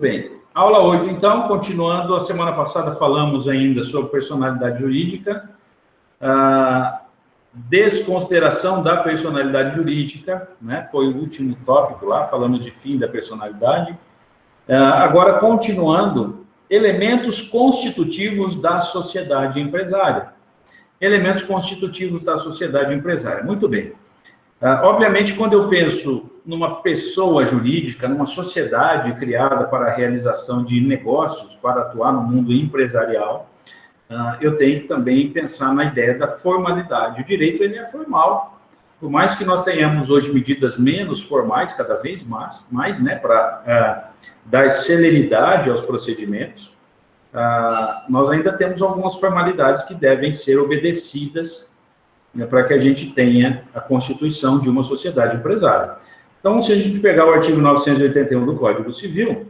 Bem, aula 8, então, continuando. A semana passada falamos ainda sobre personalidade jurídica, desconsideração da personalidade jurídica, né? Foi o último tópico lá, falamos de fim da personalidade. Agora, continuando, elementos constitutivos da sociedade empresária. Elementos constitutivos da sociedade empresária. Muito bem. Obviamente, quando eu penso numa pessoa jurídica, numa sociedade criada para a realização de negócios, para atuar no mundo empresarial, eu tenho que também pensar na ideia da formalidade. O direito, ele é formal. Por mais que nós tenhamos hoje medidas menos formais, cada vez mais, né, para dar celeridade aos procedimentos, nós ainda temos algumas formalidades que devem ser obedecidas, né, para que a gente tenha a constituição de uma sociedade empresária. Então, se a gente pegar o artigo 981 do Código Civil,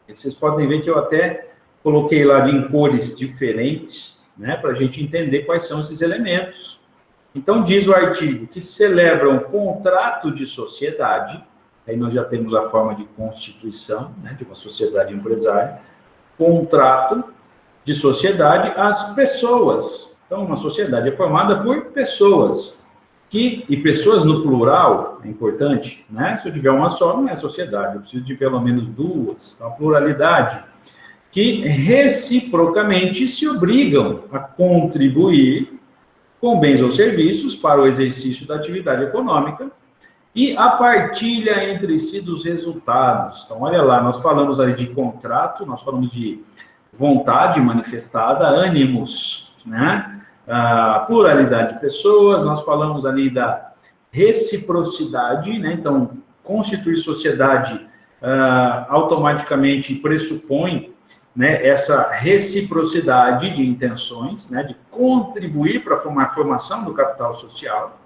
vocês podem ver que eu até coloquei lá em cores diferentes, né, para a gente entender quais são esses elementos. Então, diz o artigo que celebram contrato de sociedade, aí nós já temos a forma de constituição, né, de uma sociedade empresária, contrato de sociedade às pessoas. Então, uma sociedade é formada por pessoas, e pessoas no plural, é importante, né? Se eu tiver uma só, não é sociedade, eu preciso de pelo menos duas, então, pluralidade, que reciprocamente se obrigam a contribuir com bens ou serviços para o exercício da atividade econômica e a partilha entre si dos resultados. Então, olha lá, nós falamos ali de contrato, nós falamos de vontade manifestada, ânimos, né? A pluralidade de pessoas, nós falamos ali da reciprocidade, né? Então, constituir sociedade automaticamente pressupõe, né, essa reciprocidade de intenções, né, de contribuir para a formação do capital social.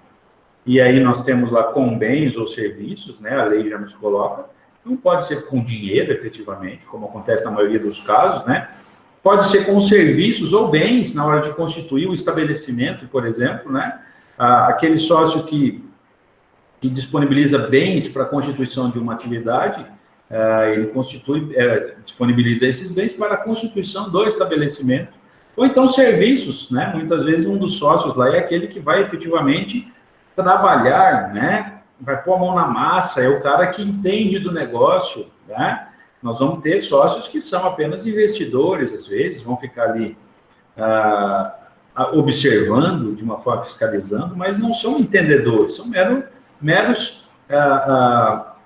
E aí nós temos lá com bens ou serviços, né, a lei já nos coloca, não pode ser com dinheiro, efetivamente, como acontece na maioria dos casos, né, pode ser com serviços ou bens na hora de constituir o estabelecimento, por exemplo, né, aquele sócio que disponibiliza bens para a constituição de uma atividade, ele disponibiliza esses bens para a constituição do estabelecimento, ou então serviços, né, muitas vezes um dos sócios lá é aquele que vai efetivamente trabalhar, né, vai pôr a mão na massa, é o cara que entende do negócio, né. Nós vamos ter sócios que são apenas investidores, às vezes, vão ficar ali observando, de uma forma fiscalizando, mas não são entendedores, são meros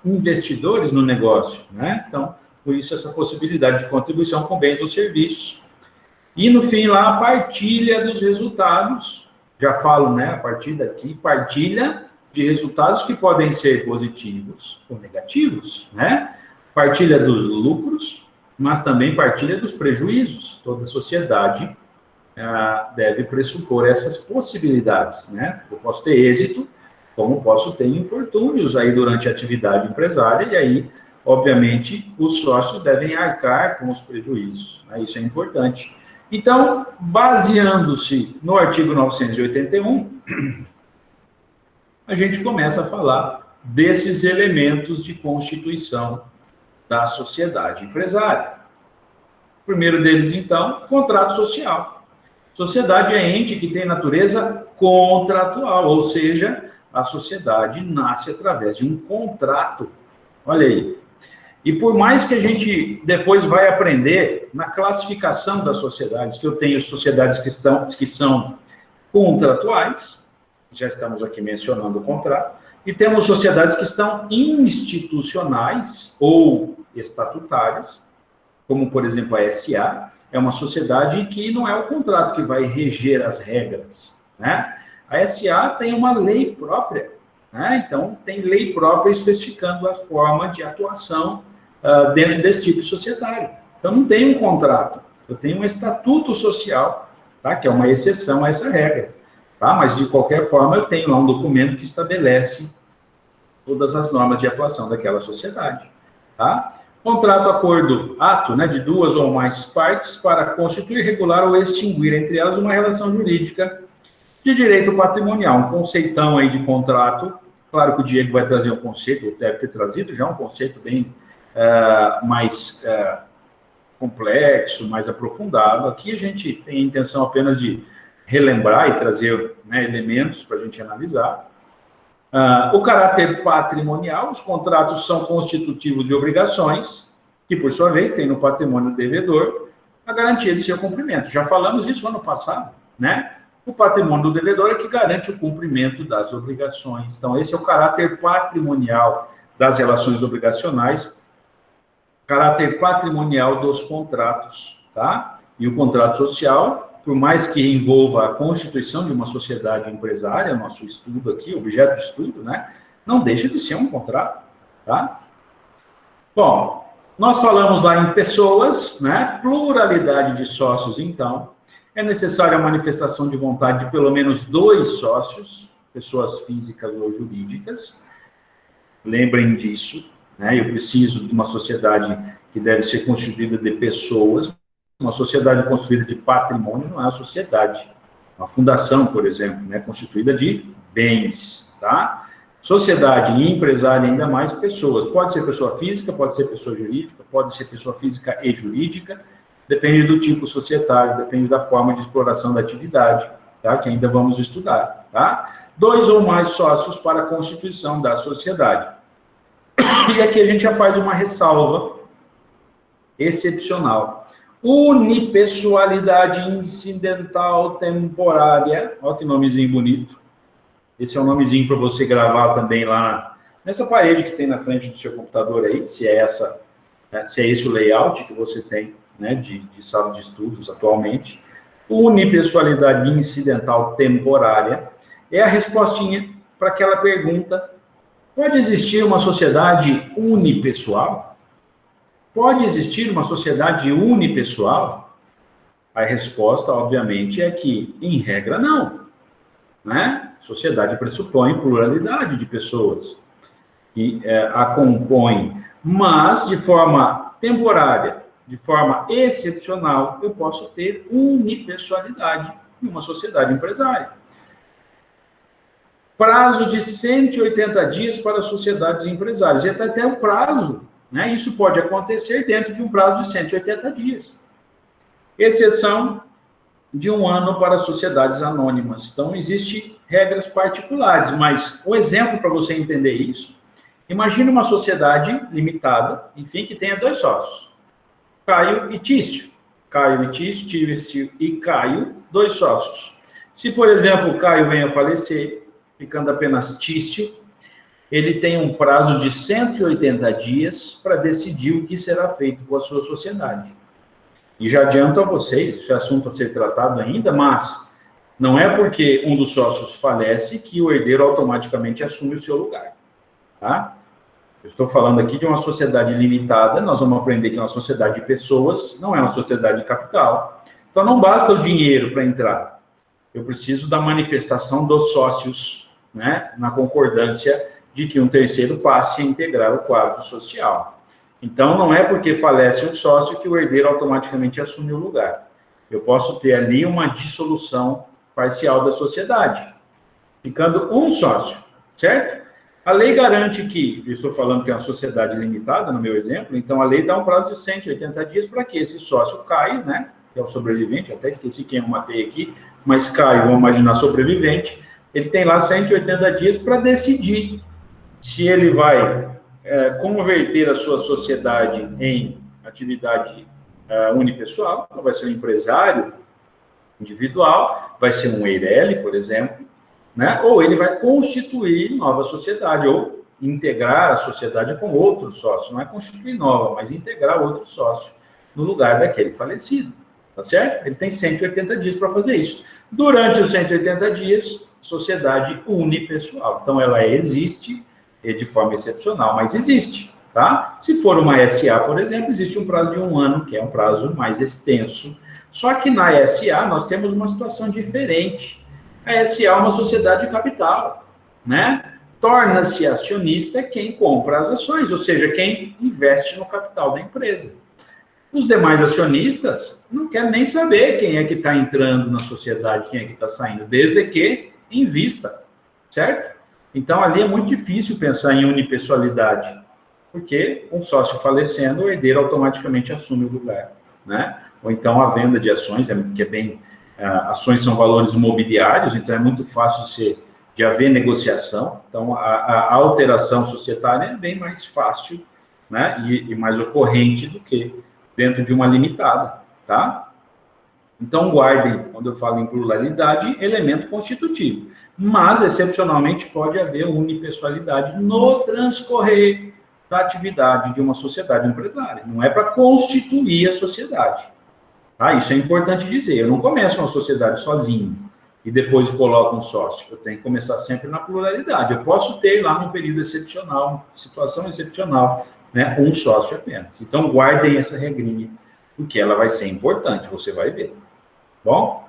investidores no negócio, né? Então, por isso, essa possibilidade de contribuição com bens ou serviços. E, no fim, lá, a partilha dos resultados, já falo, né, a partir daqui, partilha de resultados que podem ser positivos ou negativos, né? Partilha dos lucros, mas também partilha dos prejuízos. Toda sociedade deve pressupor essas possibilidades, né? Eu posso ter êxito, como posso ter infortúnios aí durante a atividade empresária, e aí, obviamente, os sócios devem arcar com os prejuízos, né? Isso é importante. Então, baseando-se no artigo 981, a gente começa a falar desses elementos de constituição da sociedade empresária. O primeiro deles, então, contrato social. Sociedade é ente que tem natureza contratual, ou seja, a sociedade nasce através de um contrato. Olha aí. E por mais que a gente depois vai aprender na classificação das sociedades, que eu tenho sociedades que são contratuais, já estamos aqui mencionando o contrato, e temos sociedades que estão institucionais ou estatutárias, como, por exemplo, a SA, é uma sociedade que não é o contrato que vai reger as regras, né? A SA tem uma lei própria, né? Então, tem lei própria especificando a forma de atuação dentro desse tipo de sociedade. Então, não tem um contrato, eu tenho um estatuto social, tá? Que é uma exceção a essa regra, tá? Mas, de qualquer forma, eu tenho lá um documento que estabelece todas as normas de atuação daquela sociedade, tá? Contrato, acordo, ato, né, de duas ou mais partes para constituir, regular ou extinguir entre elas uma relação jurídica de direito patrimonial. Um conceitão aí de contrato. Claro que o Diego vai trazer um conceito, ou deve ter trazido já um conceito bem mais complexo, mais aprofundado. Aqui a gente tem a intenção apenas de relembrar e trazer, né, elementos para a gente analisar. O caráter patrimonial, os contratos são constitutivos de obrigações, que, por sua vez, tem no patrimônio devedor a garantia de seu cumprimento. Já falamos isso ano passado, né? O patrimônio do devedor é que garante o cumprimento das obrigações. Então, esse é o caráter patrimonial das relações obrigacionais, caráter patrimonial dos contratos, tá? E o contrato social, por mais que envolva a constituição de uma sociedade empresária, nosso estudo aqui, objeto de estudo, né? Não deixa de ser um contrato, tá? Bom, nós falamos lá em pessoas, né? Pluralidade de sócios, então. É necessária a manifestação de vontade de pelo menos 2 sócios, pessoas físicas ou jurídicas. Lembrem disso, né? Eu preciso de uma sociedade que deve ser constituída de pessoas. Uma sociedade construída de patrimônio não é uma sociedade. Uma fundação, por exemplo, né? Constituída de bens, tá? Sociedade e empresária, ainda mais pessoas. Pode ser pessoa física, pode ser pessoa jurídica, pode ser pessoa física e jurídica, depende do tipo societário, depende da forma de exploração da atividade, tá? Que ainda vamos estudar, tá? 2 ou mais sócios para a constituição da sociedade. E aqui a gente já faz uma ressalva excepcional. Unipessoalidade incidental temporária. Olha que nomezinho bonito. Esse é um nomezinho para você gravar também lá nessa parede que tem na frente do seu computador aí, se é esse o layout que você tem, né, de sala de estudos atualmente. Unipessoalidade incidental temporária é a respostinha para aquela pergunta: pode existir uma sociedade unipessoal? Pode existir uma sociedade unipessoal? A resposta, obviamente, é que, em regra, não, né? Sociedade pressupõe pluralidade de pessoas que a compõem, mas de forma temporária, de forma excepcional, eu posso ter unipessoalidade em uma sociedade empresária. Prazo de 180 dias para sociedades empresárias. E até o prazo, né? Isso pode acontecer dentro de um prazo de 180 dias. Exceção de 1 ano para sociedades anônimas. Então, existem regras particulares, mas um exemplo para você entender isso, imagine uma sociedade limitada, enfim, que tenha 2 sócios, Caio e Tício. Caio e Tício e Caio, 2 sócios. Se, por exemplo, Caio venha a falecer, ficando apenas Tício, ele tem um prazo de 180 dias para decidir o que será feito com a sua sociedade. E já adianto a vocês, isso é assunto a ser tratado ainda, mas não é porque um dos sócios falece que o herdeiro automaticamente assume o seu lugar, tá? Eu estou falando aqui de uma sociedade limitada, nós vamos aprender que é uma sociedade de pessoas, não é uma sociedade de capital. Então, não basta o dinheiro para entrar. Eu preciso da manifestação dos sócios, né, na concordância de que um terceiro passe a integrar o quadro social. Então, não é porque falece um sócio que o herdeiro automaticamente assume o lugar. Eu posso ter ali uma dissolução parcial da sociedade, ficando um sócio, certo? A lei garante que, eu estou falando que é uma sociedade limitada, no meu exemplo, então a lei dá um prazo de 180 dias para que esse sócio Caio, né, que é o sobrevivente, até esqueci quem eu matei aqui, mas Caio, vamos imaginar sobrevivente, ele tem lá 180 dias para decidir se ele vai converter a sua sociedade em atividade unipessoal, então vai ser um empresário individual, vai ser um EIRELI, por exemplo, né? Ou ele vai constituir nova sociedade, ou integrar a sociedade com outro sócio, não é constituir nova, mas integrar outro sócio no lugar daquele falecido, tá certo? Ele tem 180 dias para fazer isso. Durante os 180 dias, sociedade unipessoal. Então, ela existe de forma excepcional, mas existe, tá? Se for uma SA, por exemplo, existe um prazo de 1 ano, que é um prazo mais extenso. Só que na SA nós temos uma situação diferente. A SA é uma sociedade de capital, né? Torna-se acionista quem compra as ações, ou seja, quem investe no capital da empresa. Os demais acionistas não querem nem saber quem é que está entrando na sociedade, quem é que está saindo, desde que invista, certo? Então, ali é muito difícil pensar em unipessoalidade. Porque um sócio falecendo, o herdeiro automaticamente assume o lugar, né? Ou então a venda de ações, que é bem... ações são valores imobiliários, então é muito fácil de haver negociação. Então, a alteração societária é bem mais fácil, né? E mais ocorrente do que dentro de uma limitada, tá? Então, guardem, quando eu falo em pluralidade, elemento constitutivo. Mas, excepcionalmente, pode haver unipessoalidade no transcorrer da atividade de uma sociedade empresária. Não é para constituir a sociedade. Tá? Isso é importante dizer. Eu não começo uma sociedade sozinho e depois coloco um sócio. Eu tenho que começar sempre na pluralidade. Eu posso ter lá num período excepcional, situação excepcional, né, um sócio apenas. Então, guardem essa regrinha, porque ela vai ser importante, você vai ver. Bom?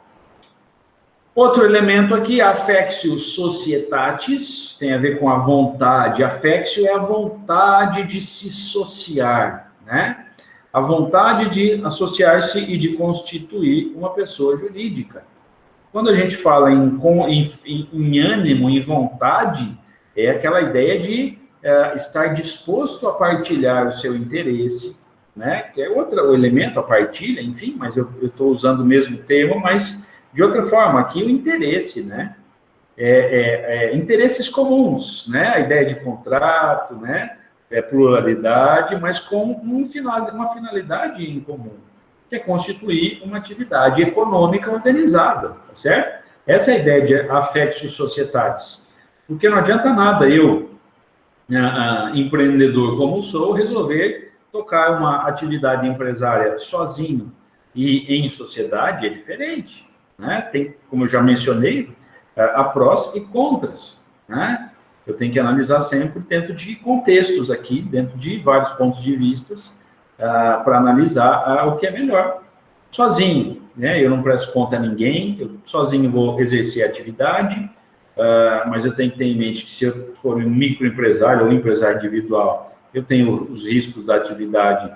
Outro elemento aqui, affectio societatis, tem a ver com a vontade. Affectio é a vontade de se associar, né? A vontade de associar-se e de constituir uma pessoa jurídica. Quando a gente fala em ânimo, em vontade, é aquela ideia de estar disposto a partilhar o seu interesse, né? Que é outro elemento, a partilha, enfim, mas eu estou usando o mesmo termo, mas de outra forma, aqui o interesse, né? Interesses comuns, né? A ideia de contrato, né? Pluralidade, mas com uma finalidade em comum, que é constituir uma atividade econômica organizada, tá certo? Essa é a ideia de affectio societatis. Porque não adianta nada eu, empreendedor como sou, resolver tocar uma atividade empresária sozinho e em sociedade, é diferente, né? Tem, como eu já mencionei, a prós e contras, né? Eu tenho que analisar sempre dentro de contextos aqui, dentro de vários pontos de vista, para analisar o que é melhor. Sozinho, né? Eu não presto conta a ninguém, eu sozinho vou exercer a atividade, mas eu tenho que ter em mente que se eu for um microempresário ou empresário individual, eu tenho os riscos da atividade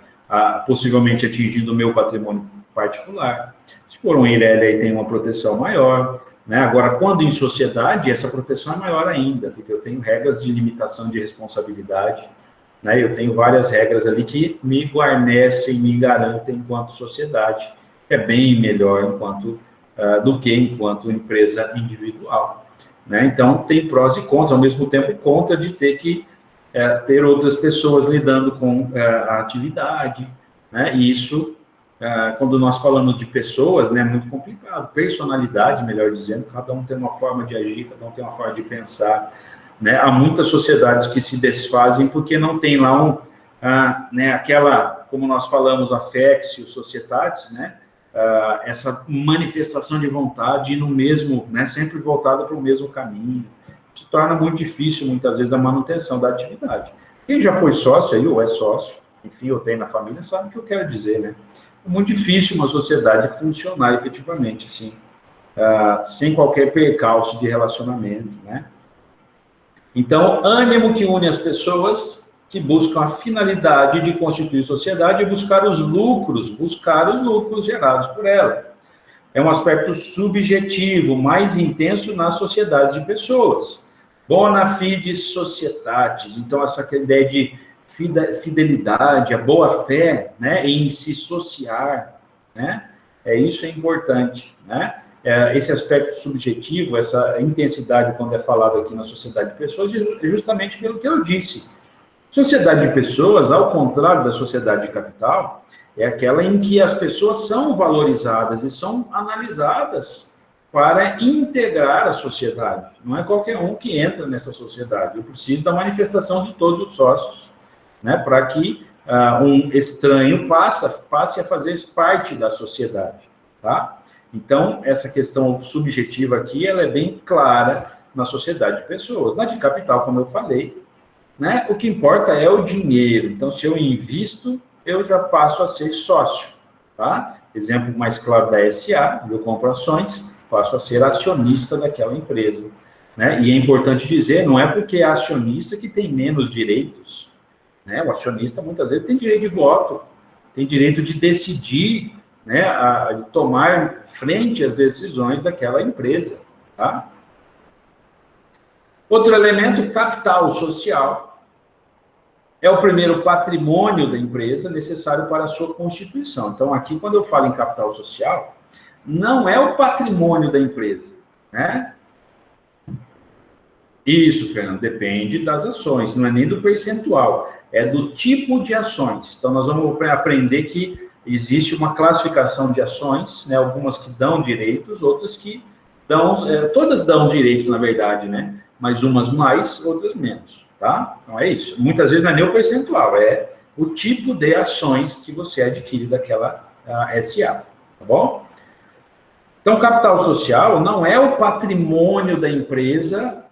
possivelmente atingindo o meu patrimônio particular. Se for um IRL, aí tem uma proteção maior, né? Agora, quando em sociedade, essa proteção é maior ainda, porque eu tenho regras de limitação de responsabilidade, né? Eu tenho várias regras ali que me guarnecem, me garantem enquanto sociedade, é bem melhor do que enquanto empresa individual, né? Então, tem prós e contras, ao mesmo tempo, contra de ter que ter outras pessoas lidando com a atividade, né? E isso... quando nós falamos de pessoas, né, é muito complicado. Personalidade, melhor dizendo, cada um tem uma forma de agir, cada um tem uma forma de pensar, né? Há muitas sociedades que se desfazem porque não tem lá né, aquela, como nós falamos, affectio societatis, né? Essa manifestação de vontade no mesmo, né, sempre voltada para o mesmo caminho. Se torna muito difícil, muitas vezes, a manutenção da atividade. Quem já foi sócio aí, ou é sócio, enfim, ou tem na família, sabe o que eu quero dizer, né? É muito difícil uma sociedade funcionar efetivamente, assim, sem qualquer percalço de relacionamento, né? Então, ânimo que une as pessoas que buscam a finalidade de constituir sociedade e buscar os lucros gerados por ela. É um aspecto subjetivo, mais intenso nas sociedades de pessoas. Bona fide societatis, então essa ideia de fidelidade, a boa-fé, né, em se associar, né, isso é importante, né? Esse aspecto subjetivo, essa intensidade, quando é falado aqui na sociedade de pessoas, é justamente pelo que eu disse. Sociedade de pessoas, ao contrário da sociedade de capital, é aquela em que as pessoas são valorizadas e são analisadas para integrar a sociedade. Não é qualquer um que entra nessa sociedade. Eu preciso da manifestação de todos os sócios, né, para que um estranho passe a fazer parte da sociedade, tá? Então, essa questão subjetiva aqui, ela é bem clara na sociedade de pessoas. Na de capital, como eu falei, né, o que importa é o dinheiro. Então, se eu invisto, eu já passo a ser sócio, tá? Exemplo mais claro da SA, eu compro ações, passo a ser acionista daquela empresa, né? E é importante dizer, não é porque é acionista que tem menos direitos, né? O acionista, muitas vezes, tem direito de voto, tem direito de decidir, né, de tomar frente às decisões daquela empresa, tá? Outro elemento, capital social. é o primeiro patrimônio da empresa necessário para a sua constituição. Então, aqui, quando eu falo em capital social, não é o patrimônio da empresa, né? Isso, Fernando, depende das ações, não é nem do percentual, é do tipo de ações. Então, nós vamos aprender que existe uma classificação de ações, né? Algumas que dão direitos, outras que dão, todas dão direitos, na verdade, né? Mas umas mais, outras menos, tá? Então, é isso. Muitas vezes não é nem o percentual, é o tipo de ações que você adquire daquela SA, tá bom? Então, capital social não é o patrimônio da empresa,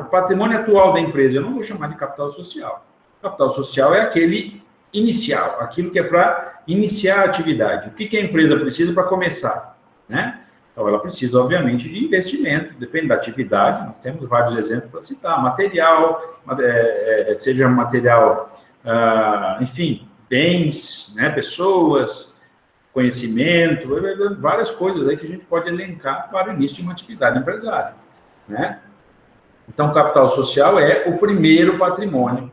o patrimônio atual da empresa, eu não vou chamar de capital social. Capital social é aquele inicial, aquilo que é para iniciar a atividade. O que a empresa precisa para começar, né? Então, ela precisa, obviamente, de investimento, depende da atividade, nós temos vários exemplos para citar, material, seja material, enfim, bens, né, pessoas, conhecimento, várias coisas aí que a gente pode elencar para o início de uma atividade empresária, né? Então, capital social é o primeiro patrimônio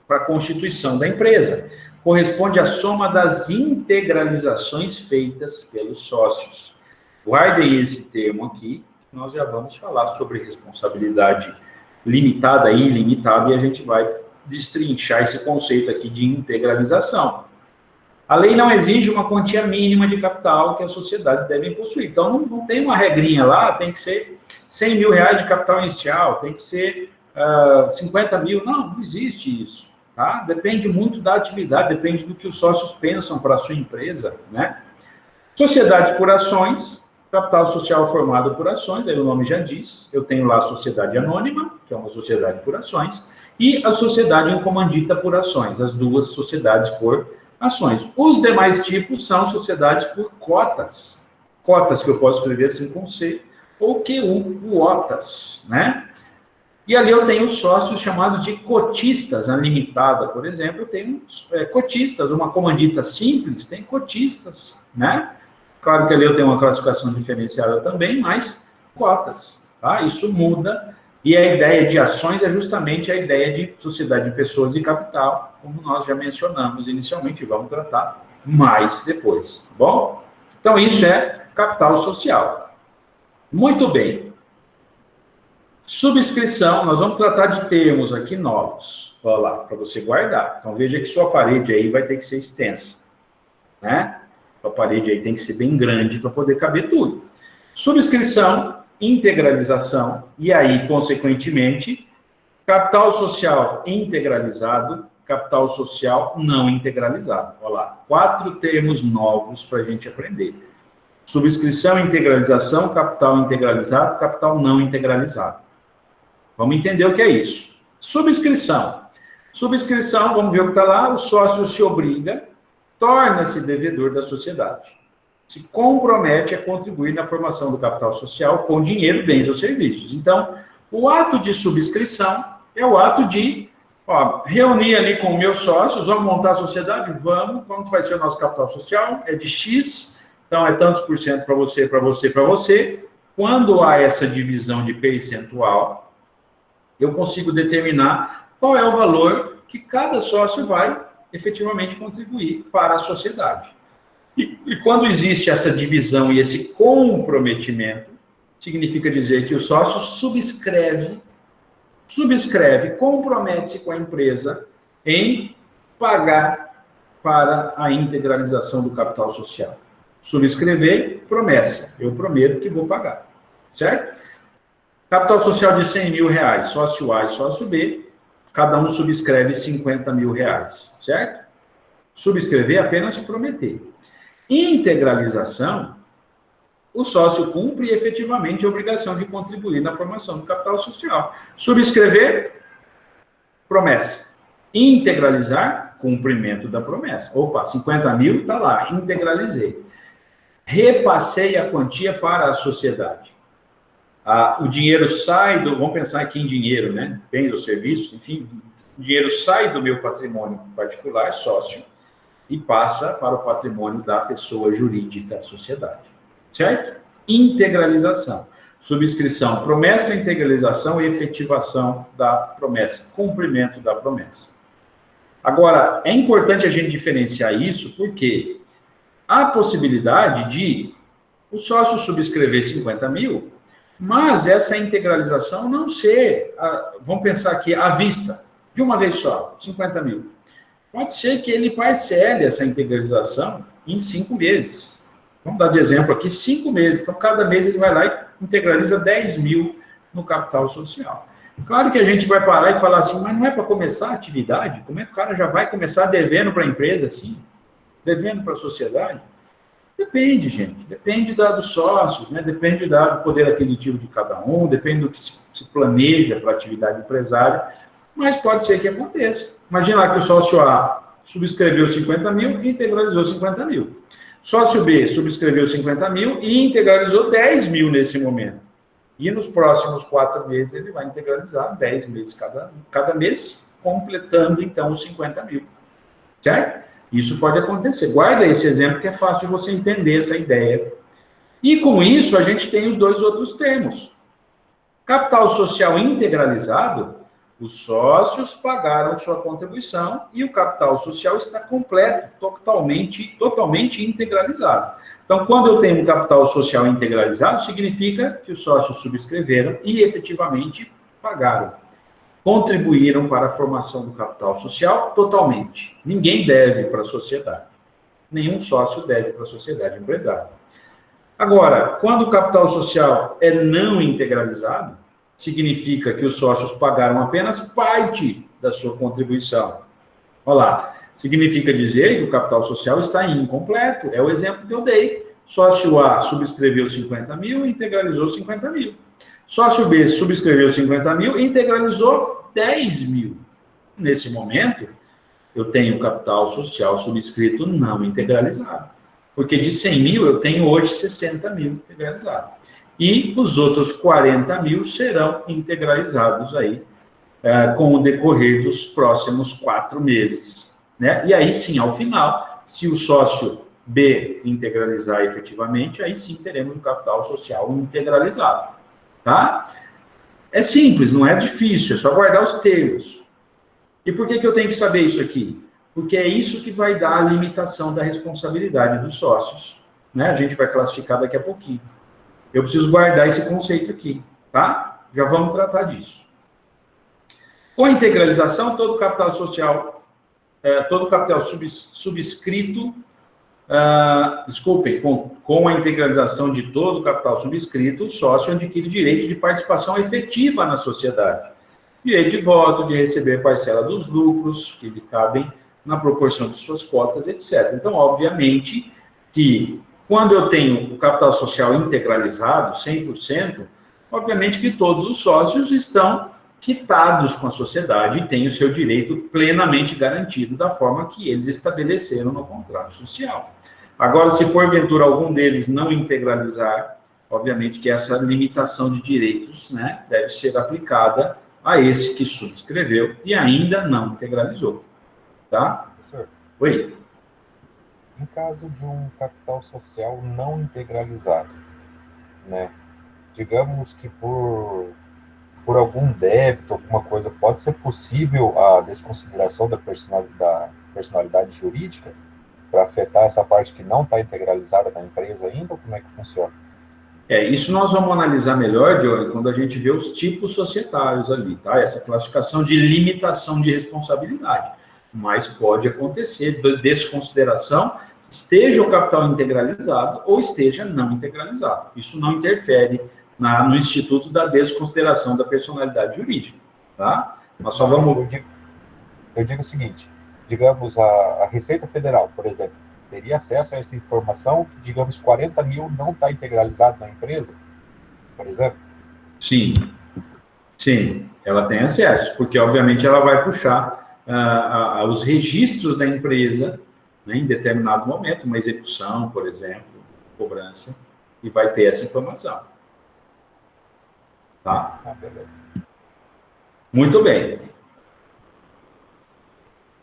para a constituição da empresa. Corresponde à soma das integralizações feitas pelos sócios. Guardem esse termo aqui, nós já vamos falar sobre responsabilidade limitada e ilimitada, e a gente vai destrinchar esse conceito aqui de integralização. A lei não exige uma quantia mínima de capital que as sociedades devem possuir. Então, não tem uma regrinha lá, tem que ser 100 mil reais de capital inicial, tem que ser 50 mil. Não existe isso. Tá? Depende muito da atividade, depende do que os sócios pensam para a sua empresa, né? Sociedade por ações, capital social formado por ações, aí o nome já diz. Eu tenho lá a sociedade anônima, que é uma sociedade por ações, e a sociedade em comandita por ações, as duas sociedades por ações. Os demais tipos são sociedades por cotas. Cotas que eu posso escrever assim com C, ou Q1, quotas, né? E ali eu tenho sócios chamados de cotistas, na limitada, por exemplo, eu tenho cotistas, uma comandita simples, tem cotistas, né? Claro que ali eu tenho uma classificação diferenciada também, mas cotas, tá? Isso muda, e a ideia de ações é justamente a ideia de sociedade de pessoas e capital, como nós já mencionamos inicialmente, vamos tratar mais depois, tá bom? Então, isso é capital social. Muito bem. Subscrição, nós vamos tratar de termos aqui novos, olha lá, para você guardar. Então, veja que sua parede aí vai ter que ser extensa, né? A parede aí tem que ser bem grande para poder caber tudo. Subscrição, integralização, e aí, consequentemente, capital social integralizado, capital social não integralizado. Olha lá, 4 termos novos para a gente aprender. Subscrição, integralização, capital integralizado, capital não integralizado. Vamos entender o que é isso. Subscrição. Subscrição, vamos ver o que está lá, o sócio se obriga, torna-se devedor da sociedade. Se compromete a contribuir na formação do capital social com dinheiro, bens ou serviços. Então, o ato de subscrição é o ato de reunir ali com meus sócios, vamos montar a sociedade? Vamos. Quanto vai ser o nosso capital social? É de X, então é tantos por cento para você, para você, para você. Quando há essa divisão de percentual, eu consigo determinar qual é o valor que cada sócio vai efetivamente contribuir para a sociedade. E quando existe essa divisão e esse comprometimento, significa dizer que o sócio subscreve, compromete-se com a empresa em pagar para a integralização do capital social. Subscrever, promessa. Eu prometo que vou pagar. Certo? Capital social de 100 mil reais, sócio A e sócio B, cada um subscreve 50 mil reais, certo? Subscrever é apenas prometer. Integralização, o sócio cumpre efetivamente a obrigação de contribuir na formação do capital social. Subscrever, promessa. Integralizar, cumprimento da promessa. Opa, 50 mil está lá, integralizei. Repassei a quantia para a sociedade. O dinheiro sai vamos pensar aqui em dinheiro, né? Bens ou serviços, enfim, o dinheiro sai do meu patrimônio particular, sócio, e passa para o patrimônio da pessoa jurídica, sociedade. Certo? Integralização. Subscrição, promessa, integralização e efetivação da promessa, cumprimento da promessa. Agora, é importante a gente diferenciar isso, porque há a possibilidade de o sócio subscrever 50 mil, mas essa integralização não ser, vamos pensar aqui, à vista, de uma vez só, 50 mil. Pode ser que ele parcele essa integralização em 5 meses. Vamos dar de exemplo aqui, 5 meses. Então, cada mês ele vai lá e integraliza 10 mil no capital social. Claro que a gente vai parar e falar assim, mas não é para começar a atividade? Como é que o cara já vai começar devendo para a empresa assim? Devendo para a sociedade? Depende, gente. Depende dos sócios, né? Depende do poder aquisitivo de cada um, depende do que se planeja para a atividade empresária, mas pode ser que aconteça. Imagina lá que o sócio A subscreveu 50 mil e integralizou 50 mil. Sócio B subscreveu 50 mil e integralizou 10 mil nesse momento. E nos próximos 4 meses ele vai integralizar 10 meses cada mês, completando então os 50 mil. Certo? Isso pode acontecer. Guarda esse exemplo que é fácil de você entender essa ideia. E com isso a gente tem os 2 outros termos. Capital social integralizado, os sócios pagaram sua contribuição e o capital social está completo, totalmente integralizado. Então, quando eu tenho um capital social integralizado, significa que os sócios subscreveram e efetivamente pagaram. Contribuíram para a formação do capital social totalmente. Ninguém deve para a sociedade. Nenhum sócio deve para a sociedade empresária. Agora, quando o capital social é não integralizado, significa que os sócios pagaram apenas parte da sua contribuição. Olha lá, significa dizer que o capital social está incompleto. É o exemplo que eu dei. Sócio A subscreveu 50 mil e integralizou 50 mil. Sócio B subscreveu 50 mil e integralizou 10 mil. Nesse momento, eu tenho capital social subscrito não integralizado. Porque de 100 mil, eu tenho hoje 60 mil integralizados. E os outros 40 mil serão integralizados aí com o decorrer dos próximos 4 meses. Né? E aí sim, ao final, se o sócio B integralizar efetivamente, aí sim teremos um capital social integralizado. Tá? É simples, não é difícil, é só guardar os termos. E por que eu tenho que saber isso aqui? Porque é isso que vai dar a limitação da responsabilidade dos sócios. Né? A gente vai classificar daqui a pouquinho. Eu preciso guardar esse conceito aqui, tá? Já vamos tratar disso. Com a integralização, todo capital social, todo capital subscrito, com a integralização de todo o capital subscrito, o sócio adquire direito de participação efetiva na sociedade. Direito de voto, de receber parcela dos lucros que lhe cabem na proporção de suas cotas, etc. Então, obviamente, que quando eu tenho o capital social integralizado, 100%, obviamente que todos os sócios estão quitados com a sociedade e têm o seu direito plenamente garantido da forma que eles estabeleceram no contrato social. Agora, se porventura algum deles não integralizar, obviamente que essa limitação de direitos, né, deve ser aplicada a esse que subscreveu e ainda não integralizou. Tá? Professor, Oi. em caso de um capital social não integralizado, né, digamos que por algum débito, alguma coisa, pode ser possível a desconsideração da personalidade jurídica para afetar essa parte que não está integralizada na empresa ainda, ou como é que funciona? Isso nós vamos analisar melhor, Diogo, quando a gente vê os tipos societários ali, tá? Essa classificação de limitação de responsabilidade. Mas pode acontecer desconsideração, esteja o capital integralizado ou esteja não integralizado. Isso não interfere no Instituto da Desconsideração da Personalidade Jurídica, tá? Nós só vamos... Eu digo o seguinte, digamos, a Receita Federal, por exemplo, teria acesso a essa informação que, digamos, 40 mil não está integralizado na empresa, por exemplo? Sim, ela tem acesso, porque, obviamente, ela vai puxar os registros da empresa, né, em determinado momento, uma execução, por exemplo, cobrança, e vai ter essa informação. Tá? Beleza. Muito bem.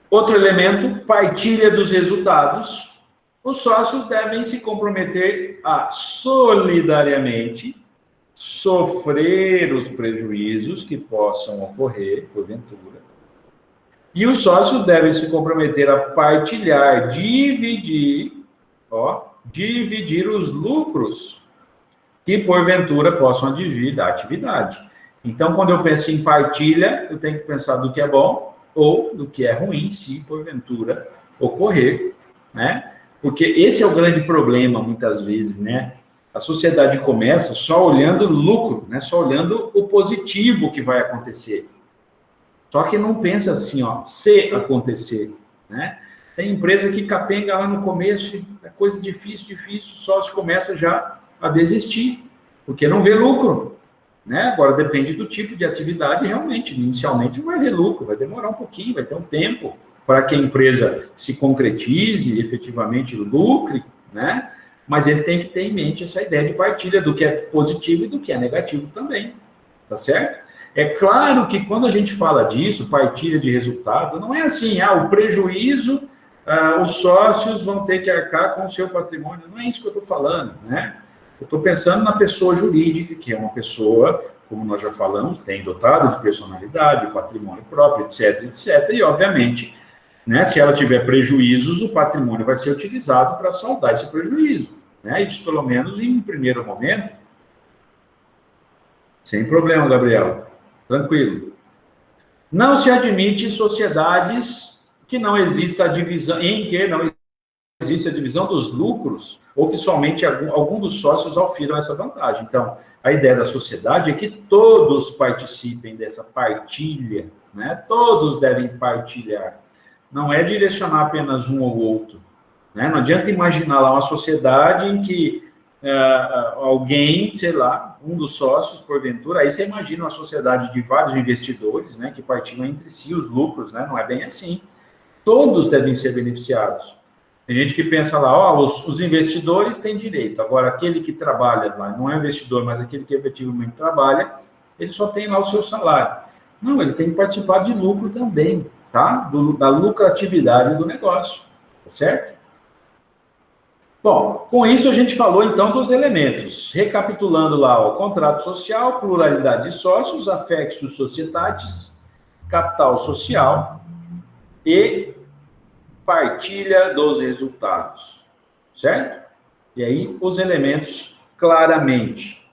Outro elemento, partilha dos resultados. Os sócios devem se comprometer a solidariamente sofrer os prejuízos que possam ocorrer, porventura, E os sócios devem se comprometer a partilhar, dividir os lucros que, porventura, possam advir da atividade. Então, quando eu penso em partilha, eu tenho que pensar do que é bom ou do que é ruim, se, porventura, ocorrer, né? Porque esse é o grande problema, muitas vezes, né? A sociedade começa só olhando o lucro, né? Só olhando o positivo que vai acontecer. Só que não pensa assim, ó, se acontecer, né? Tem empresa que capenga lá no começo, é coisa difícil, o sócio começa já a desistir, porque não vê lucro, né? Agora, depende do tipo de atividade, realmente, inicialmente não vai ver lucro, vai demorar um pouquinho, vai ter um tempo para que a empresa se concretize, efetivamente lucre, né? Mas ele tem que ter em mente essa ideia de partilha do que é positivo e do que é negativo também, tá certo? É claro que quando a gente fala disso, partilha de resultado, não é assim, o prejuízo, os sócios vão ter que arcar com o seu patrimônio, não é isso que eu estou falando, né? Eu estou pensando na pessoa jurídica, que é uma pessoa, como nós já falamos, tem dotado de personalidade, patrimônio próprio, etc, etc, e obviamente, né, se ela tiver prejuízos, o patrimônio vai ser utilizado para saldar esse prejuízo, né? Isso pelo menos em um primeiro momento. Sem problema, Gabriel. Tranquilo. Não se admite sociedades que não exista a divisão, em que não existe a divisão dos lucros, ou que somente algum dos sócios aufiram essa vantagem. Então, a ideia da sociedade é que todos participem dessa partilha, né? Todos devem partilhar. Não é direcionar apenas um ou outro, né? Não adianta imaginar lá uma sociedade em que alguém, sei lá, um dos sócios, porventura, aí você imagina uma sociedade de vários investidores, né, que partilham entre si os lucros, né? Não é bem assim. Todos devem ser beneficiados. Tem gente que pensa lá, os investidores têm direito, agora aquele que trabalha lá, não é investidor, mas aquele que efetivamente trabalha, ele só tem lá o seu salário. Não, ele tem que participar de lucro também, tá? Da lucratividade do negócio, tá certo? Bom, com isso a gente falou então dos elementos. Recapitulando lá, o contrato social, pluralidade de sócios, affectus societatis, capital social e partilha dos resultados, certo? E aí os elementos claramente.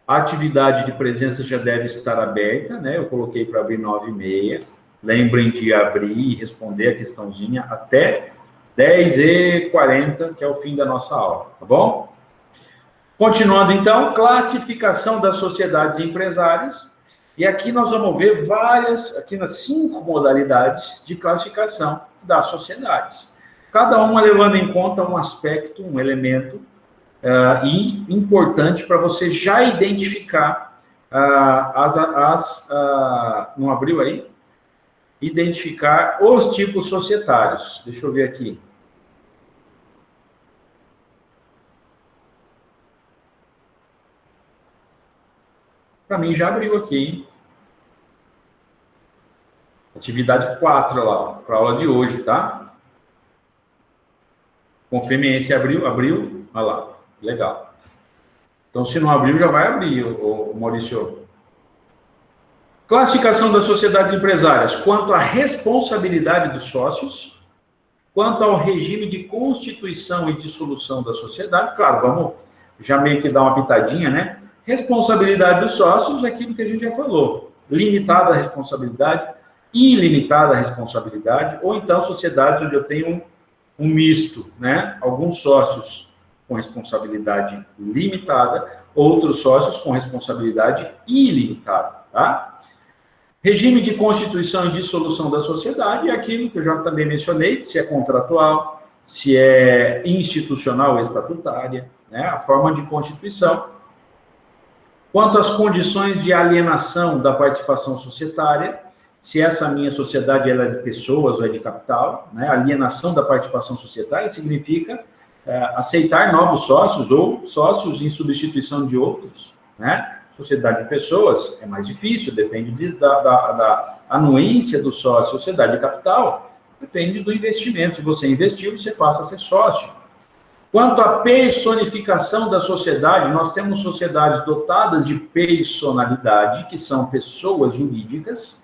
A atividade de presença já deve estar aberta, né? Eu coloquei para abrir 9h30. Lembrem de abrir e responder a questãozinha até 10h40, que é o fim da nossa aula, tá bom? Continuando, então, classificação das sociedades empresárias. E aqui nós vamos ver aqui nas 5 modalidades de classificação das sociedades. Cada uma levando em conta um aspecto, um elemento importante para você já identificar não abriu aí? Identificar os tipos societários. Deixa eu ver aqui. Para mim já abriu aqui, hein? Atividade 4 lá, para a aula de hoje, tá? Confirme aí se abriu. Abriu? Olha lá, legal. Então, se não abriu, já vai abrir, o Maurício. Classificação das sociedades empresárias, quanto à responsabilidade dos sócios, quanto ao regime de constituição e dissolução da sociedade. Claro, vamos já meio que dar uma pitadinha, né? Responsabilidade dos sócios é aquilo que a gente já falou. Limitada a responsabilidade, ilimitada a responsabilidade, ou então sociedades onde eu tenho um misto, né? Alguns sócios com responsabilidade limitada, outros sócios com responsabilidade ilimitada, tá? Regime de constituição e dissolução da sociedade é aquilo que eu já também mencionei, se é contratual, se é institucional ou estatutária, né? A forma de constituição. Quanto às condições de alienação da participação societária, se essa minha sociedade ela é de pessoas ou é de capital, né? Alienação da participação societária significa aceitar novos sócios ou sócios em substituição de outros, né? Sociedade de pessoas é mais difícil, depende da anuência do sócio. Sociedade de capital depende do investimento. Se você investiu, você passa a ser sócio. Quanto à personificação da sociedade, nós temos sociedades dotadas de personalidade, que são pessoas jurídicas,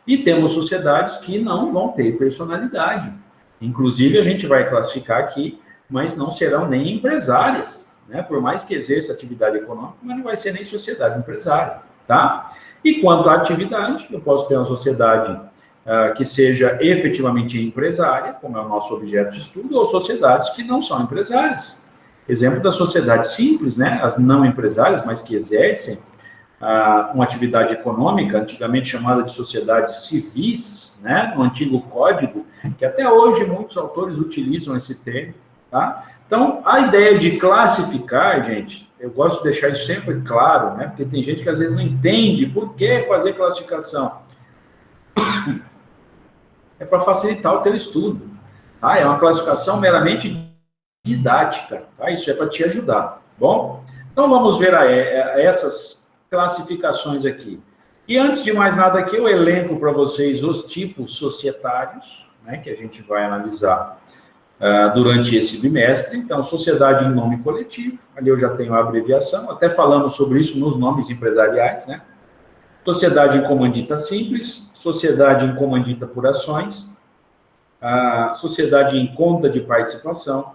E temos sociedades que não vão ter personalidade. Inclusive, a gente vai classificar aqui, mas não serão nem empresárias, né? Por mais que exerça atividade econômica, mas não vai ser nem sociedade empresária, tá? E quanto à atividade, eu posso ter uma sociedade que seja efetivamente empresária, como é o nosso objeto de estudo, ou sociedades que não são empresárias. Exemplo da sociedade simples, né? As não empresárias, mas que exercem uma atividade econômica, antigamente chamada de sociedades civis, né? No antigo código, que até hoje muitos autores utilizam esse termo, tá? Então, a ideia de classificar, gente, eu gosto de deixar isso sempre claro, né? Porque tem gente que às vezes não entende por que fazer classificação. É para facilitar o teu estudo, tá? É uma classificação meramente didática, tá? Isso é para te ajudar, bom? Então, vamos ver essas classificações aqui. E antes de mais nada aqui, eu elenco para vocês os tipos societários, né, que a gente vai analisar durante esse bimestre. Então, sociedade em nome coletivo, ali eu já tenho a abreviação, até falamos sobre isso nos nomes empresariais, né? Sociedade em comandita simples, sociedade em comandita por ações, sociedade em conta de participação,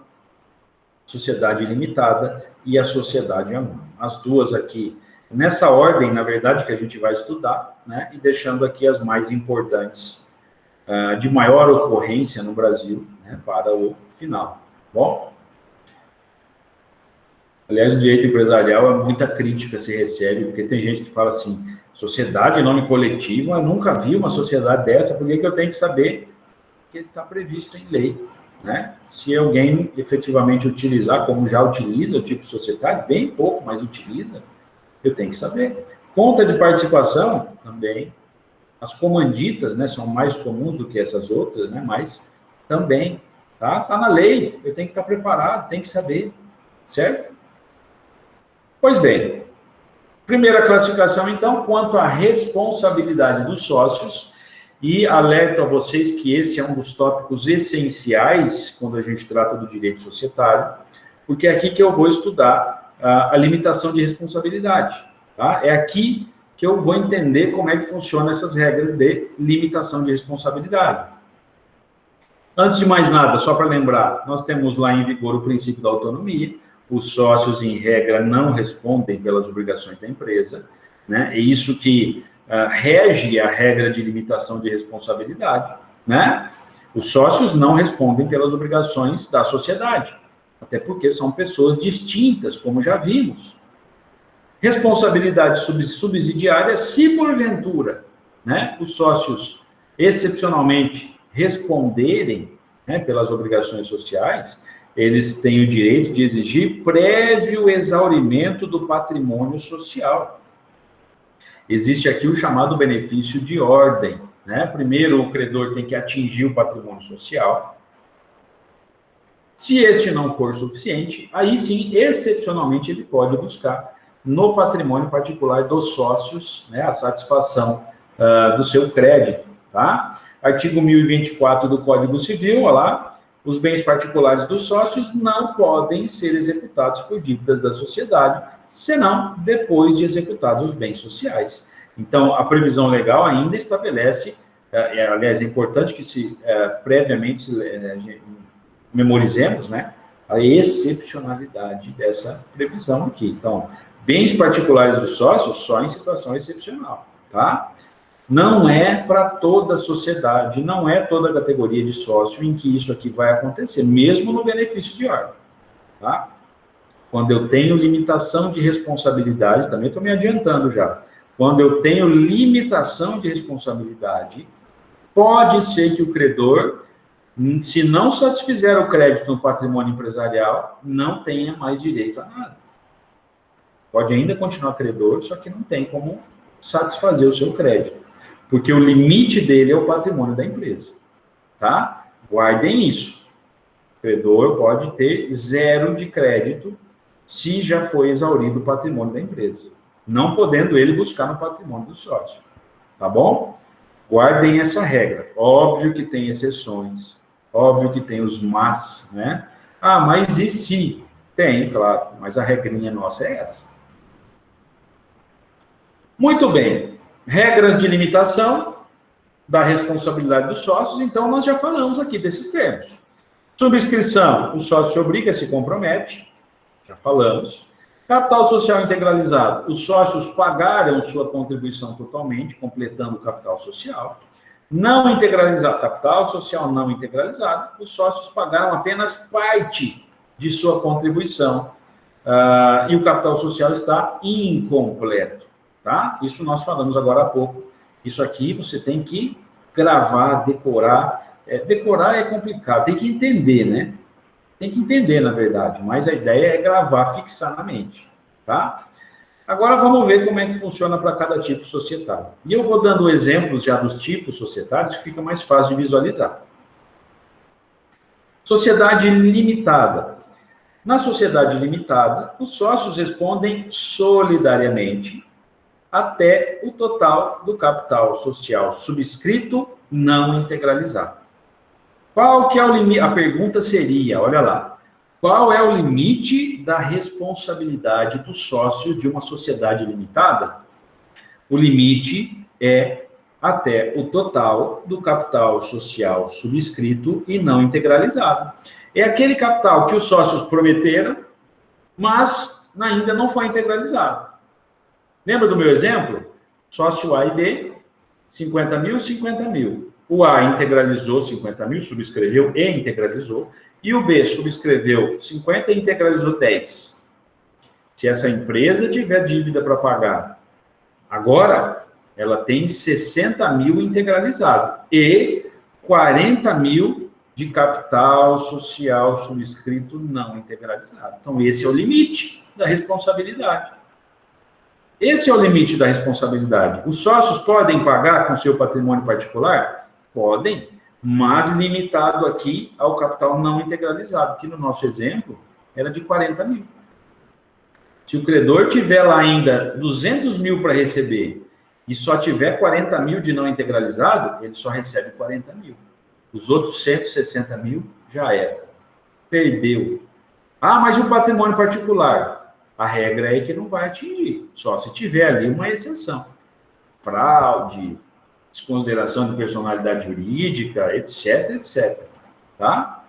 sociedade limitada e a sociedade anônima. As duas aqui, nessa ordem, na verdade, que a gente vai estudar, né? E deixando aqui as mais importantes, de maior ocorrência no Brasil, né, para o final. Bom? Aliás, o direito empresarial é muita crítica se recebe, porque tem gente que fala assim, sociedade em nome coletivo, eu nunca vi uma sociedade dessa, por que eu tenho que saber que está previsto em lei, né? Se alguém efetivamente utilizar, como já utiliza o tipo societário, bem pouco, mas utiliza, eu tenho que saber. Conta de participação, também. As comanditas, né, são mais comuns do que essas outras, né, mas também, tá? Tá na lei, eu tenho que estar preparado, tenho que saber, certo? Pois bem, primeira classificação, então, quanto à responsabilidade dos sócios, e alerto a vocês que esse é um dos tópicos essenciais quando a gente trata do direito societário, porque é aqui que eu vou estudar a limitação de responsabilidade, tá? É aqui que eu vou entender como é que funcionam essas regras de limitação de responsabilidade. Antes de mais nada, só para lembrar, nós temos lá em vigor o princípio da autonomia, os sócios, em regra, não respondem pelas obrigações da empresa, né? É isso que rege a regra de limitação de responsabilidade, né? Os sócios não respondem pelas obrigações da sociedade, até porque são pessoas distintas, como já vimos. Responsabilidade subsidiária, se porventura, né, os sócios excepcionalmente responderem, né, pelas obrigações sociais, eles têm o direito de exigir prévio exaurimento do patrimônio social. Existe aqui o chamado benefício de ordem, né? Primeiro, o credor tem que atingir o patrimônio social. Se este não for suficiente, aí sim, excepcionalmente, ele pode buscar no patrimônio particular dos sócios, né, a satisfação do seu crédito, tá? Artigo 1024 do Código Civil, olha lá, os bens particulares dos sócios não podem ser executados por dívidas da sociedade, senão depois de executados os bens sociais. Então, a previsão legal ainda estabelece, aliás, é importante que previamente memorizemos, né, a excepcionalidade dessa previsão aqui. Então, bens particulares dos sócios só em situação excepcional, tá? Não é para toda a sociedade, não é toda a categoria de sócio em que isso aqui vai acontecer, mesmo no benefício de ordem, tá? Quando eu tenho limitação de responsabilidade, também estou me adiantando já, quando eu tenho limitação de responsabilidade, pode ser que o credor, se não satisfizer o crédito no patrimônio empresarial, não tenha mais direito a nada. Pode ainda continuar credor, só que não tem como satisfazer o seu crédito, porque o limite dele é o patrimônio da empresa, tá? Guardem isso. O credor pode ter 0 de crédito se já foi exaurido o patrimônio da empresa, não podendo ele buscar no patrimônio do sócio, tá bom? Guardem essa regra. Óbvio que tem exceções, óbvio que tem os mas, né? Ah, mas e se? Tem, claro, mas a regrinha nossa é essa. Muito bem. Regras de limitação. da responsabilidade dos sócios, então nós já falamos aqui desses termos. Subscrição, o sócio se obriga, se compromete, já falamos. Capital social integralizado, os sócios pagaram sua contribuição totalmente, completando o capital social. Não integralizado, capital social não integralizado, os sócios pagaram apenas parte de sua contribuição. E o capital social está incompleto, tá? Isso nós falamos agora há pouco. Isso aqui você tem que gravar, decorar. Decorar é complicado, tem que entender, né? Tem que entender, na verdade, mas a ideia é gravar, fixar na mente, tá? Agora vamos ver como é que funciona para cada tipo societário. E eu vou dando exemplos já dos tipos societários que fica mais fácil de visualizar. Sociedade limitada. Na sociedade limitada, os sócios respondem solidariamente até o total do capital social subscrito não integralizado. Qual que é o limite? A pergunta seria, olha lá, qual é o limite da responsabilidade dos sócios de uma sociedade limitada? O limite é até o total do capital social subscrito e não integralizado. É aquele capital que os sócios prometeram, mas ainda não foi integralizado. Lembra do meu exemplo? Sócio A e B, 50 mil, 50 mil. O A integralizou 50 mil, subscreveu e integralizou. E o B subscreveu 50 e integralizou 10. Se essa empresa tiver dívida para pagar, agora ela tem 60 mil integralizado e 40 mil de capital social subscrito não integralizado. Então, esse é o limite da responsabilidade. Esse é o limite da responsabilidade. Os sócios podem pagar com seu patrimônio particular? Podem, mas limitado aqui ao capital não integralizado, que no nosso exemplo era de 40 mil. Se o credor tiver lá ainda 200 mil para receber e só tiver 40 mil de não integralizado, ele só recebe 40 mil. Os outros 160 mil já era. Perdeu. Ah, mas e o patrimônio particular? A regra é que não vai atingir, só se tiver ali uma exceção. Fraude, desconsideração de personalidade jurídica, etc, etc. Tá?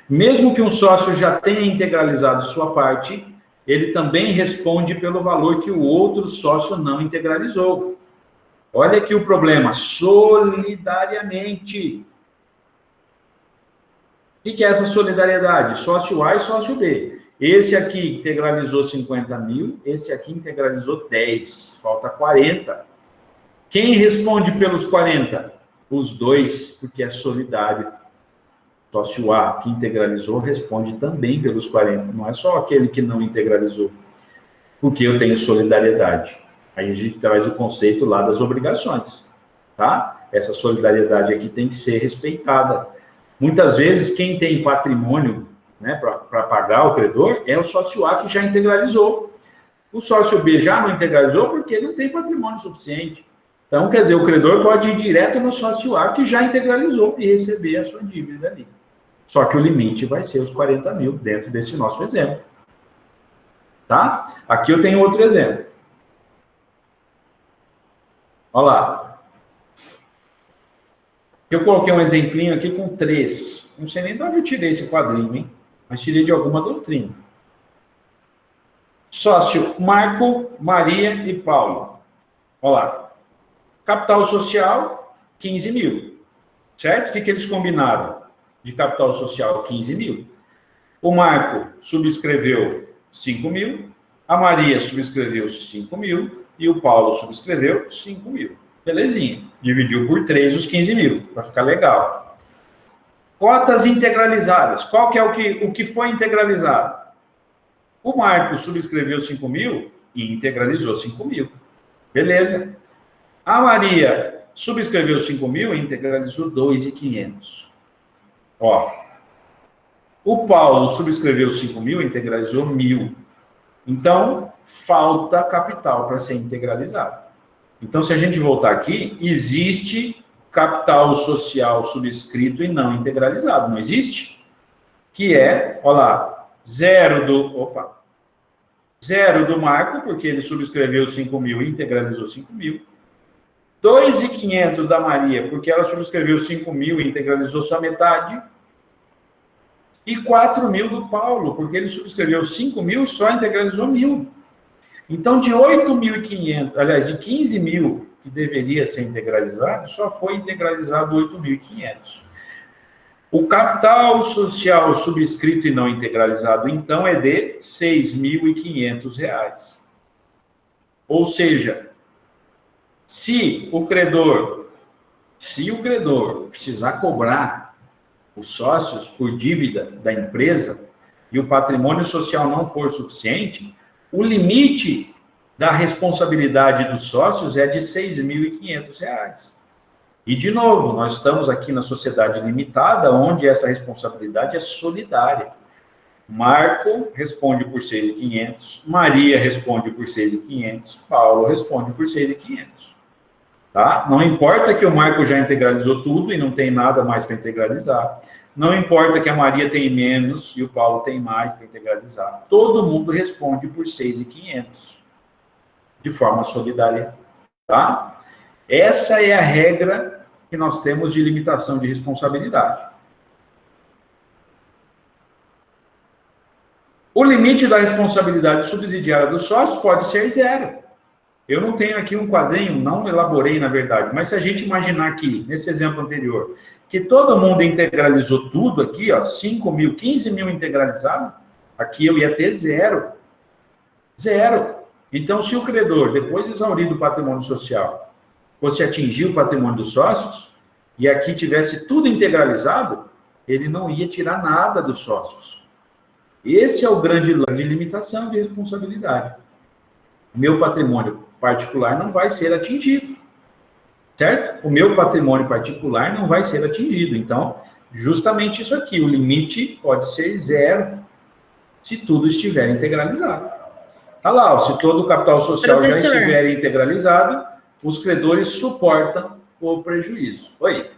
Mesmo que um sócio já tenha integralizado sua parte, ele também responde pelo valor que o outro sócio não integralizou. Olha aqui o problema, solidariamente. O que é essa solidariedade? Sócio A e sócio B. Esse aqui integralizou 50 mil, esse aqui integralizou 10, falta 40. Quem responde pelos 40? Os dois, porque é solidário. Sócio A, que integralizou, responde também pelos 40. Não é só aquele que não integralizou, porque eu tenho solidariedade. Aí a gente traz o conceito lá das obrigações, tá? Essa solidariedade aqui tem que ser respeitada. Muitas vezes, quem tem patrimônio, né, para pagar o credor é o sócio A que já integralizou. O sócio B já não integralizou porque não tem patrimônio suficiente. Então, quer dizer, o credor pode ir direto no sócio A que já integralizou e receber a sua dívida ali. Só que o limite vai ser os 40 mil dentro desse nosso exemplo. Tá? Aqui eu tenho outro exemplo. Olha lá. Eu coloquei um exemplinho aqui com 3. Não sei nem de onde eu tirei esse quadrinho, hein? Mas tirei de alguma doutrina. Sócio Marco, Maria e Paulo. Olha lá. Capital social, 15 mil. Certo? O que eles combinaram? De capital social, 15 mil. O Marco subscreveu 5 mil. A Maria subscreveu 5 mil. E o Paulo subscreveu 5 mil. Belezinha. Dividiu por 3 os 15 mil. Para ficar legal. Cotas integralizadas. Qual que é o que foi integralizado? O Marco subscreveu 5 mil e integralizou 5 mil. Beleza. A Maria subscreveu 5 mil e integralizou 2.500. Ó. O Paulo subscreveu 5 mil e integralizou 1.000. Então, falta capital para ser integralizado. Então, se a gente voltar aqui, existe capital social subscrito e não integralizado. Não existe? Que é, olha lá, zero do Marco, porque ele subscreveu 5 mil e integralizou 5 mil. 2.500 da Maria, porque ela subscreveu 5.000 e integralizou só metade, e 4.000 do Paulo, porque ele subscreveu 5.000 e só integralizou 1.000. Então, de 8.500, aliás, de 15.000 que deveria ser integralizado, só foi integralizado 8.500. O capital social subscrito e não integralizado, então, é de R$ 6.500. Ou seja, se o credor precisar cobrar os sócios por dívida da empresa e o patrimônio social não for suficiente, o limite da responsabilidade dos sócios é de R$ 6.500. E, de novo, nós estamos aqui na sociedade limitada, onde essa responsabilidade é solidária. Marco responde por 6.500, Maria responde por 6.500, Paulo responde por 6.500. Tá? Não importa que o Marco já integralizou tudo e não tem nada mais para integralizar. Não importa que a Maria tem menos e o Paulo tem mais para integralizar. Todo mundo responde por 6.500, de forma solidária. Tá? Essa é a regra que nós temos de limitação de responsabilidade. O limite da responsabilidade subsidiária dos sócios pode ser 0. Eu não tenho aqui um quadrinho, não elaborei, na verdade, mas se a gente imaginar aqui, nesse exemplo anterior, que todo mundo integralizou tudo aqui, ó, 5.000, 15.000 integralizado, aqui eu ia ter 0. 0. Então, se o credor, depois de exaurido o patrimônio social, fosse atingir o patrimônio dos sócios, e aqui tivesse tudo integralizado, ele não ia tirar nada dos sócios. Esse é o grande lance de limitação de responsabilidade. O meu patrimônio particular não vai ser atingido, certo? O meu patrimônio particular não vai ser atingido. Então, justamente isso aqui, o limite pode ser 0, se tudo estiver integralizado. Olha lá, ó, se todo o capital social já estiver integralizado, os credores suportam o prejuízo. Oi.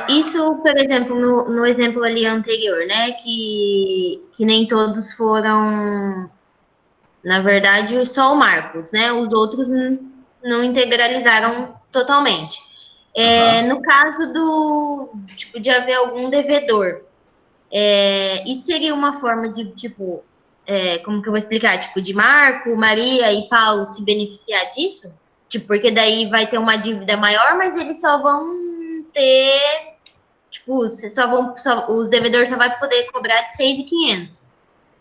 Isso, por exemplo, no exemplo ali anterior, né, que nem todos foram, na verdade, só o Marcos, né, os outros não integralizaram totalmente. No caso de haver algum devedor, isso seria uma forma de, como que eu vou explicar, de Marco, Maria e Paulo se beneficiar disso? Porque daí vai ter uma dívida maior, mas eles só vão ter, os devedores só vão poder cobrar de 6.500.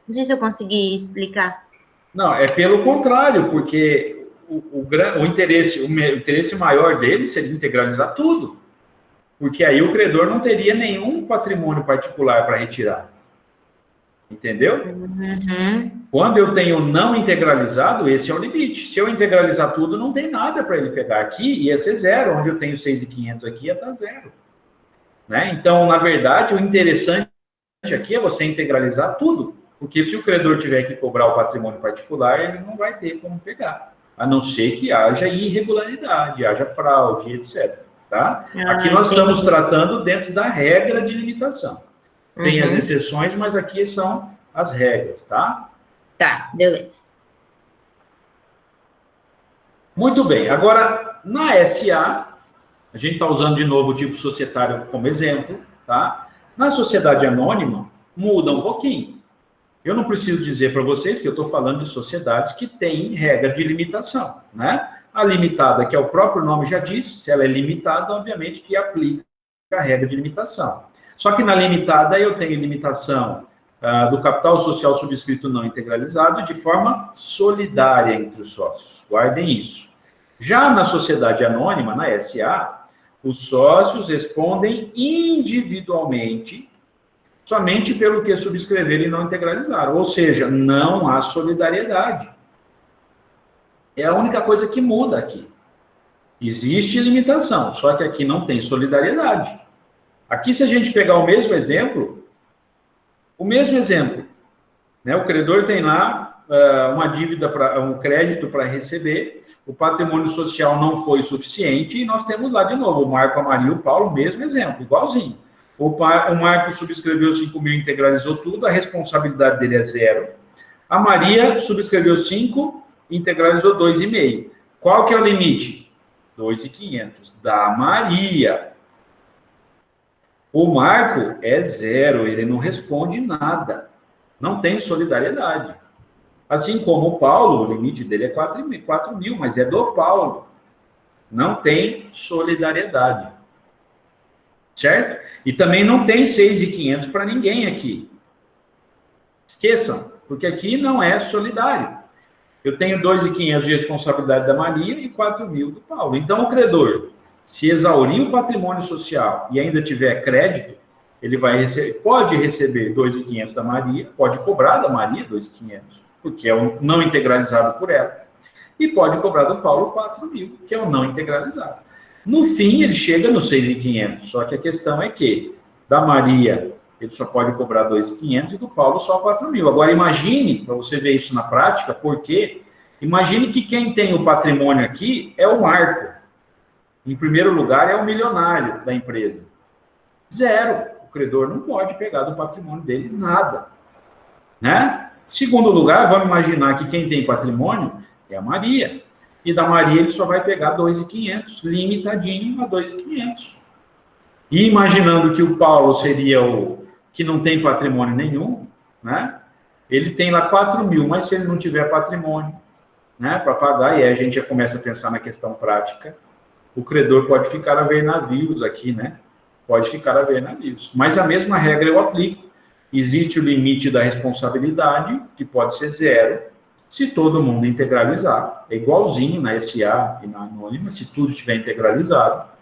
Não sei se eu consegui explicar. Não, é pelo contrário, porque o interesse maior dele seria integralizar tudo, porque aí o credor não teria nenhum patrimônio particular para retirar. Entendeu? Uhum. Quando eu tenho não integralizado, esse é o limite. Se eu integralizar tudo, não tem nada para ele pegar. Aqui ia ser 0, onde eu tenho 6.500 aqui ia estar 0. Né? Então, na verdade, o interessante aqui é você integralizar tudo, porque se o credor tiver que cobrar o patrimônio particular, ele não vai ter como pegar, a não ser que haja irregularidade, haja fraude, etc. Tá? Aqui nós estamos tratando dentro da regra de limitação. Tem as exceções, mas aqui são as regras, tá? Tá, beleza. Muito bem. Agora, na SA, a gente está usando de novo o tipo societário como exemplo, tá? Na sociedade anônima, muda um pouquinho. Eu não preciso dizer para vocês que eu estou falando de sociedades que têm regra de limitação, né? A limitada, que é o próprio nome já diz, se ela é limitada, obviamente que aplica a regra de limitação. Só que na limitada eu tenho limitação do capital social subscrito não integralizado de forma solidária entre os sócios. Guardem isso. Já na sociedade anônima, na SA, os sócios respondem individualmente somente pelo que subscreveram e não integralizaram. Ou seja, não há solidariedade. É a única coisa que muda aqui. Existe limitação, só que aqui não tem solidariedade. Aqui, se a gente pegar o mesmo exemplo, né? O credor tem lá uma dívida, um crédito para receber, o patrimônio social não foi suficiente, e nós temos lá de novo o Marco, a Maria e o Paulo, mesmo exemplo, igualzinho. O Marco subscreveu 5.000, integralizou tudo, a responsabilidade dele é 0. A Maria subscreveu 5, integralizou 2,5. Qual que é o limite? 2.500 da Maria. O Marco é 0, ele não responde nada. Não tem solidariedade. Assim como o Paulo, o limite dele é 4.000, mas é do Paulo. Não tem solidariedade. Certo? E também não tem 6.500 para ninguém aqui. Esqueçam, porque aqui não é solidário. Eu tenho 2.500 de responsabilidade da Maria e 4.000 do Paulo. Então, o credor, se exaurir o patrimônio social e ainda tiver crédito, ele pode receber 2.500 da Maria, pode cobrar da Maria 2.500, porque é o não integralizado por ela, e pode cobrar do Paulo 4.000, que é o não integralizado. No fim, ele chega nos 6.500, só que a questão é que da Maria ele só pode cobrar 2.500 e do Paulo só 4.000. Agora, imagine, para você ver isso na prática, porque imagine que quem tem o patrimônio aqui é o Marco. Em primeiro lugar, é o milionário da empresa. 0. O credor não pode pegar do patrimônio dele nada. Né? Segundo lugar, vamos imaginar que quem tem patrimônio é a Maria. E da Maria ele só vai pegar 2.500, limitadinho a 2.500. E imaginando que o Paulo seria o que não tem patrimônio nenhum, né? Ele tem lá 4.000, mas se ele não tiver patrimônio, né, para pagar, e aí a gente já começa a pensar na questão prática, o credor pode ficar a ver navios aqui, né? Pode ficar a ver navios. Mas a mesma regra eu aplico. Existe o limite da responsabilidade, que pode ser 0, se todo mundo integralizar. É igualzinho na SA e na anônima, se tudo estiver integralizado.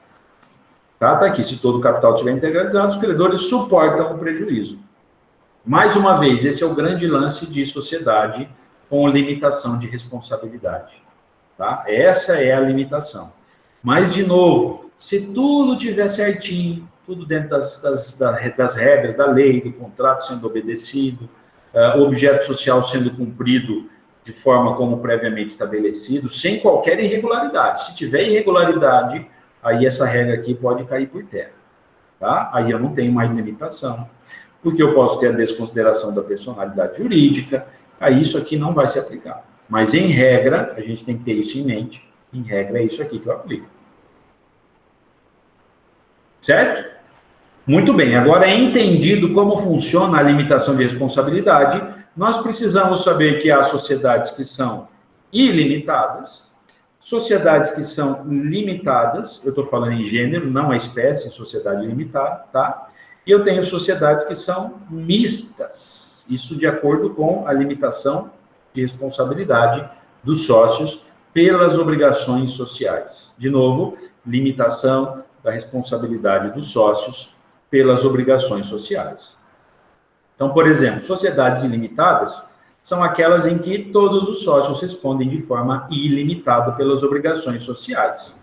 Tá aqui, se todo o capital estiver integralizado, os credores suportam o prejuízo. Mais uma vez, esse é o grande lance de sociedade com limitação de responsabilidade. Tá? Essa é a limitação. Mas, de novo, se tudo estiver certinho, tudo dentro das regras da lei, do contrato sendo obedecido, o objeto social sendo cumprido de forma como previamente estabelecido, sem qualquer irregularidade. Se tiver irregularidade, aí essa regra aqui pode cair por terra. Tá? Aí eu não tenho mais limitação, porque eu posso ter a desconsideração da personalidade jurídica, aí isso aqui não vai se aplicar. Mas, em regra, a gente tem que ter isso em mente, em regra é isso aqui que eu aplico. Certo? Muito bem, agora entendido como funciona a limitação de responsabilidade, nós precisamos saber que há sociedades que são ilimitadas, sociedades que são limitadas, eu estou falando em gênero, não a espécie, sociedade limitada, tá? E eu tenho sociedades que são mistas, isso de acordo com a limitação de responsabilidade dos sócios pelas obrigações sociais. De novo, limitação da responsabilidade dos sócios pelas obrigações sociais. Então, por exemplo, sociedades ilimitadas são aquelas em que todos os sócios respondem de forma ilimitada pelas obrigações sociais.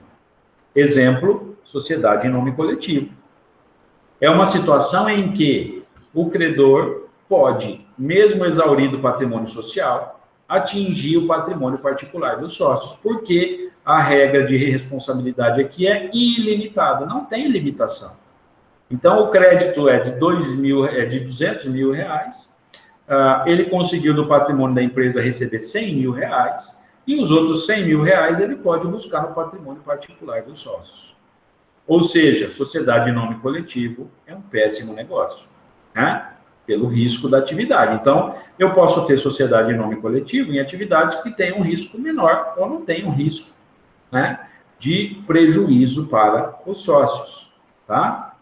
Exemplo, sociedade em nome coletivo. É uma situação em que o credor pode, mesmo exaurindo o patrimônio social, atingir o patrimônio particular dos sócios, porque a regra de responsabilidade aqui é ilimitada, não tem limitação. Então, o crédito é de 200 mil reais, ele conseguiu do patrimônio da empresa receber 100 mil reais, e os outros 100 mil reais ele pode buscar no patrimônio particular dos sócios. Ou seja, sociedade em nome coletivo é um péssimo negócio, né? Pelo risco da atividade. Então, eu posso ter sociedade em nome coletivo em atividades que têm um risco menor ou não têm um risco, né, de prejuízo para os sócios, tá?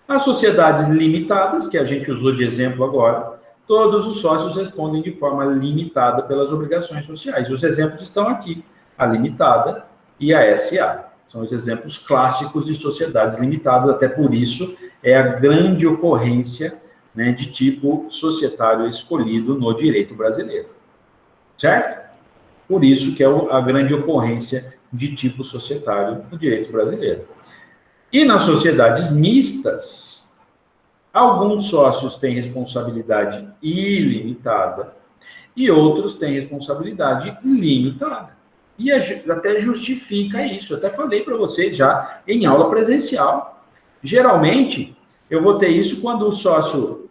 As sociedades limitadas, que a gente usou de exemplo agora, todos os sócios respondem de forma limitada pelas obrigações sociais. Os exemplos estão aqui, a limitada e a SA. São os exemplos clássicos de sociedades limitadas, até por isso é a grande ocorrência, né, de tipo societário escolhido no direito brasileiro. Certo? Por isso que é a grande ocorrência de tipo societário no direito brasileiro. E nas sociedades mistas, alguns sócios têm responsabilidade ilimitada e outros têm responsabilidade limitada. E até justifica isso. Eu até falei para vocês já em aula presencial. Geralmente, eu vou ter isso quando o sócio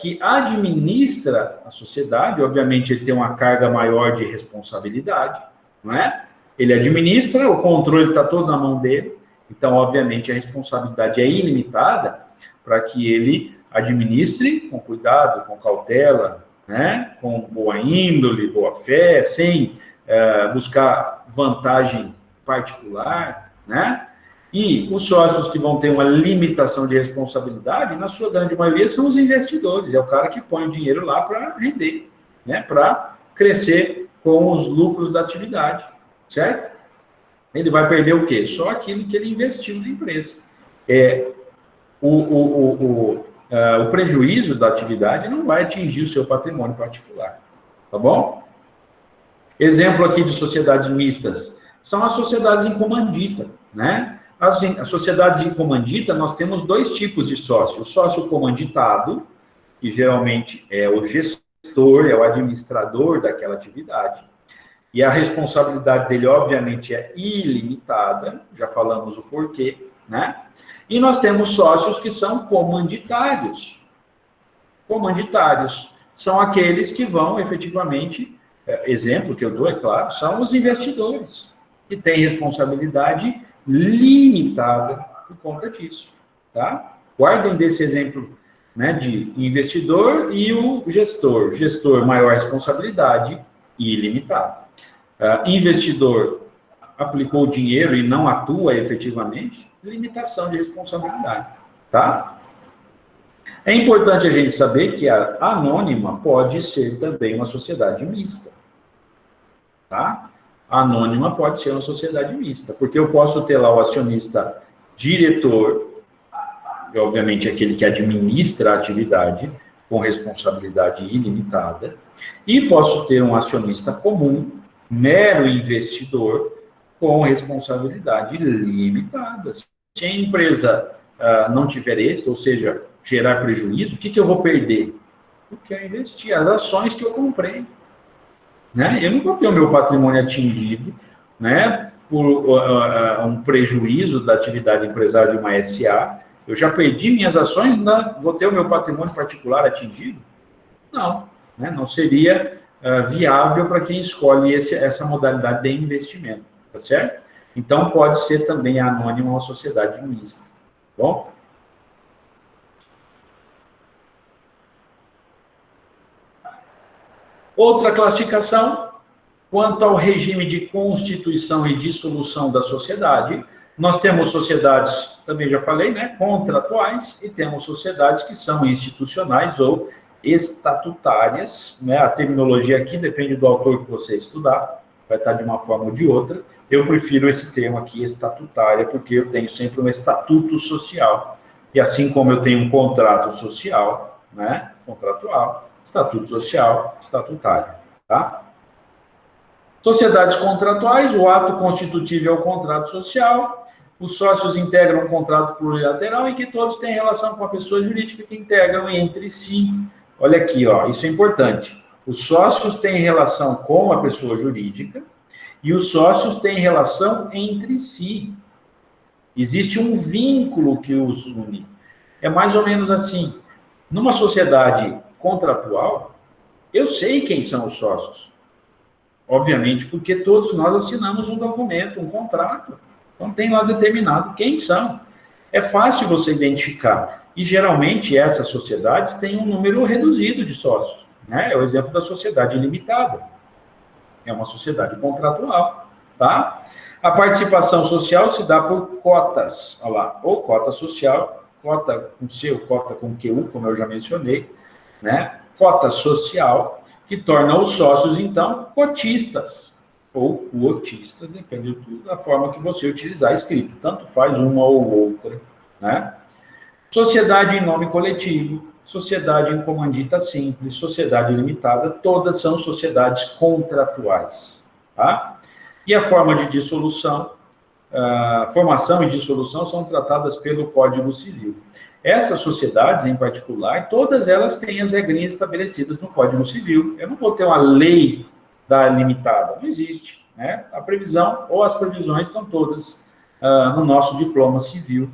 que administra a sociedade, obviamente ele tem uma carga maior de responsabilidade, não é? ele administra, o controle está todo na mão dele, então, obviamente, a responsabilidade é ilimitada para que ele administre com cuidado, com cautela, né? Com boa índole, boa fé, sem buscar vantagem particular, né? E os sócios que vão ter uma limitação de responsabilidade, na sua grande maioria, são os investidores, é o cara que põe o dinheiro lá para render, né? Para crescer com os lucros da atividade, certo? Ele vai perder o quê? Só aquilo que ele investiu na empresa. O prejuízo da atividade não vai atingir o seu patrimônio particular, tá bom? Exemplo aqui de sociedades mistas, são as sociedades em comandita, né? As sociedades em comandita, nós temos dois tipos de sócio. O sócio comanditado, que geralmente é o gestor, é o administrador daquela atividade, e a responsabilidade dele, obviamente, é ilimitada, já falamos o porquê, né? E nós temos sócios que são comanditários. Comanditários são aqueles que vão, efetivamente, exemplo que eu dou, é claro, são os investidores, que têm responsabilidade limitada por conta disso, tá? Guardem desse exemplo, né, de investidor e o gestor. Gestor, maior responsabilidade ilimitada. Investidor aplicou dinheiro e não atua efetivamente, limitação de responsabilidade, tá? É importante a gente saber que a anônima pode ser também uma sociedade mista, tá? A anônima pode ser uma sociedade mista, porque eu posso ter lá o acionista diretor, que obviamente é aquele que administra a atividade com responsabilidade ilimitada, e posso ter um acionista comum, mero investidor, com responsabilidade limitada. Se a empresa não tiver êxito, ou seja, gerar prejuízo, o que eu vou perder? O que eu investi, as ações que eu comprei. Né? Eu não vou ter o meu patrimônio atingido, né, por um prejuízo da atividade empresária de uma SA. Eu já perdi minhas ações, vou ter o meu patrimônio particular atingido? Não, né? Não seria viável para quem escolhe essa modalidade de investimento, tá certo? Então, pode ser também anônima uma sociedade mista, tá bom? Outra classificação, quanto ao regime de constituição e dissolução da sociedade, nós temos sociedades, também já falei, né, contratuais, e temos sociedades que são institucionais ou estatutárias, né? A terminologia aqui depende do autor que você estudar, vai estar de uma forma ou de outra. Eu prefiro esse termo aqui, estatutária, porque eu tenho sempre um estatuto social. E assim como eu tenho um contrato social, né, contratual, estatuto social, estatutário, tá? Sociedades contratuais, o ato constitutivo é o contrato social, os sócios integram um contrato plurilateral em que todos têm relação com a pessoa jurídica que integram entre si. Olha aqui, ó, isso é importante. Os sócios têm relação com a pessoa jurídica e os sócios têm relação entre si. Existe um vínculo que os une. É mais ou menos assim. Numa sociedade contratual, eu sei quem são os sócios. Obviamente, porque todos nós assinamos um documento, um contrato. Então, tem lá determinado quem são. É fácil você identificar. E, geralmente, essas sociedades têm um número reduzido de sócios, né? É o exemplo da sociedade limitada. É uma sociedade contratual, tá? A participação social se dá por cotas, olha lá, ou cota social, cota com C ou cota com QU, como eu já mencionei, né? Cota social, que torna os sócios, então, cotistas, ou cotistas, depende da forma que você utilizar a escrita, tanto faz uma ou outra, né? Sociedade em nome coletivo, sociedade em comandita simples, sociedade limitada, todas são sociedades contratuais, tá? E a forma de dissolução, formação e dissolução são tratadas pelo Código Civil. Essas sociedades, em particular, todas elas têm as regrinhas estabelecidas no Código Civil. Eu não vou ter uma lei da limitada, não existe, né? A previsão ou as previsões estão todas no nosso diploma civil.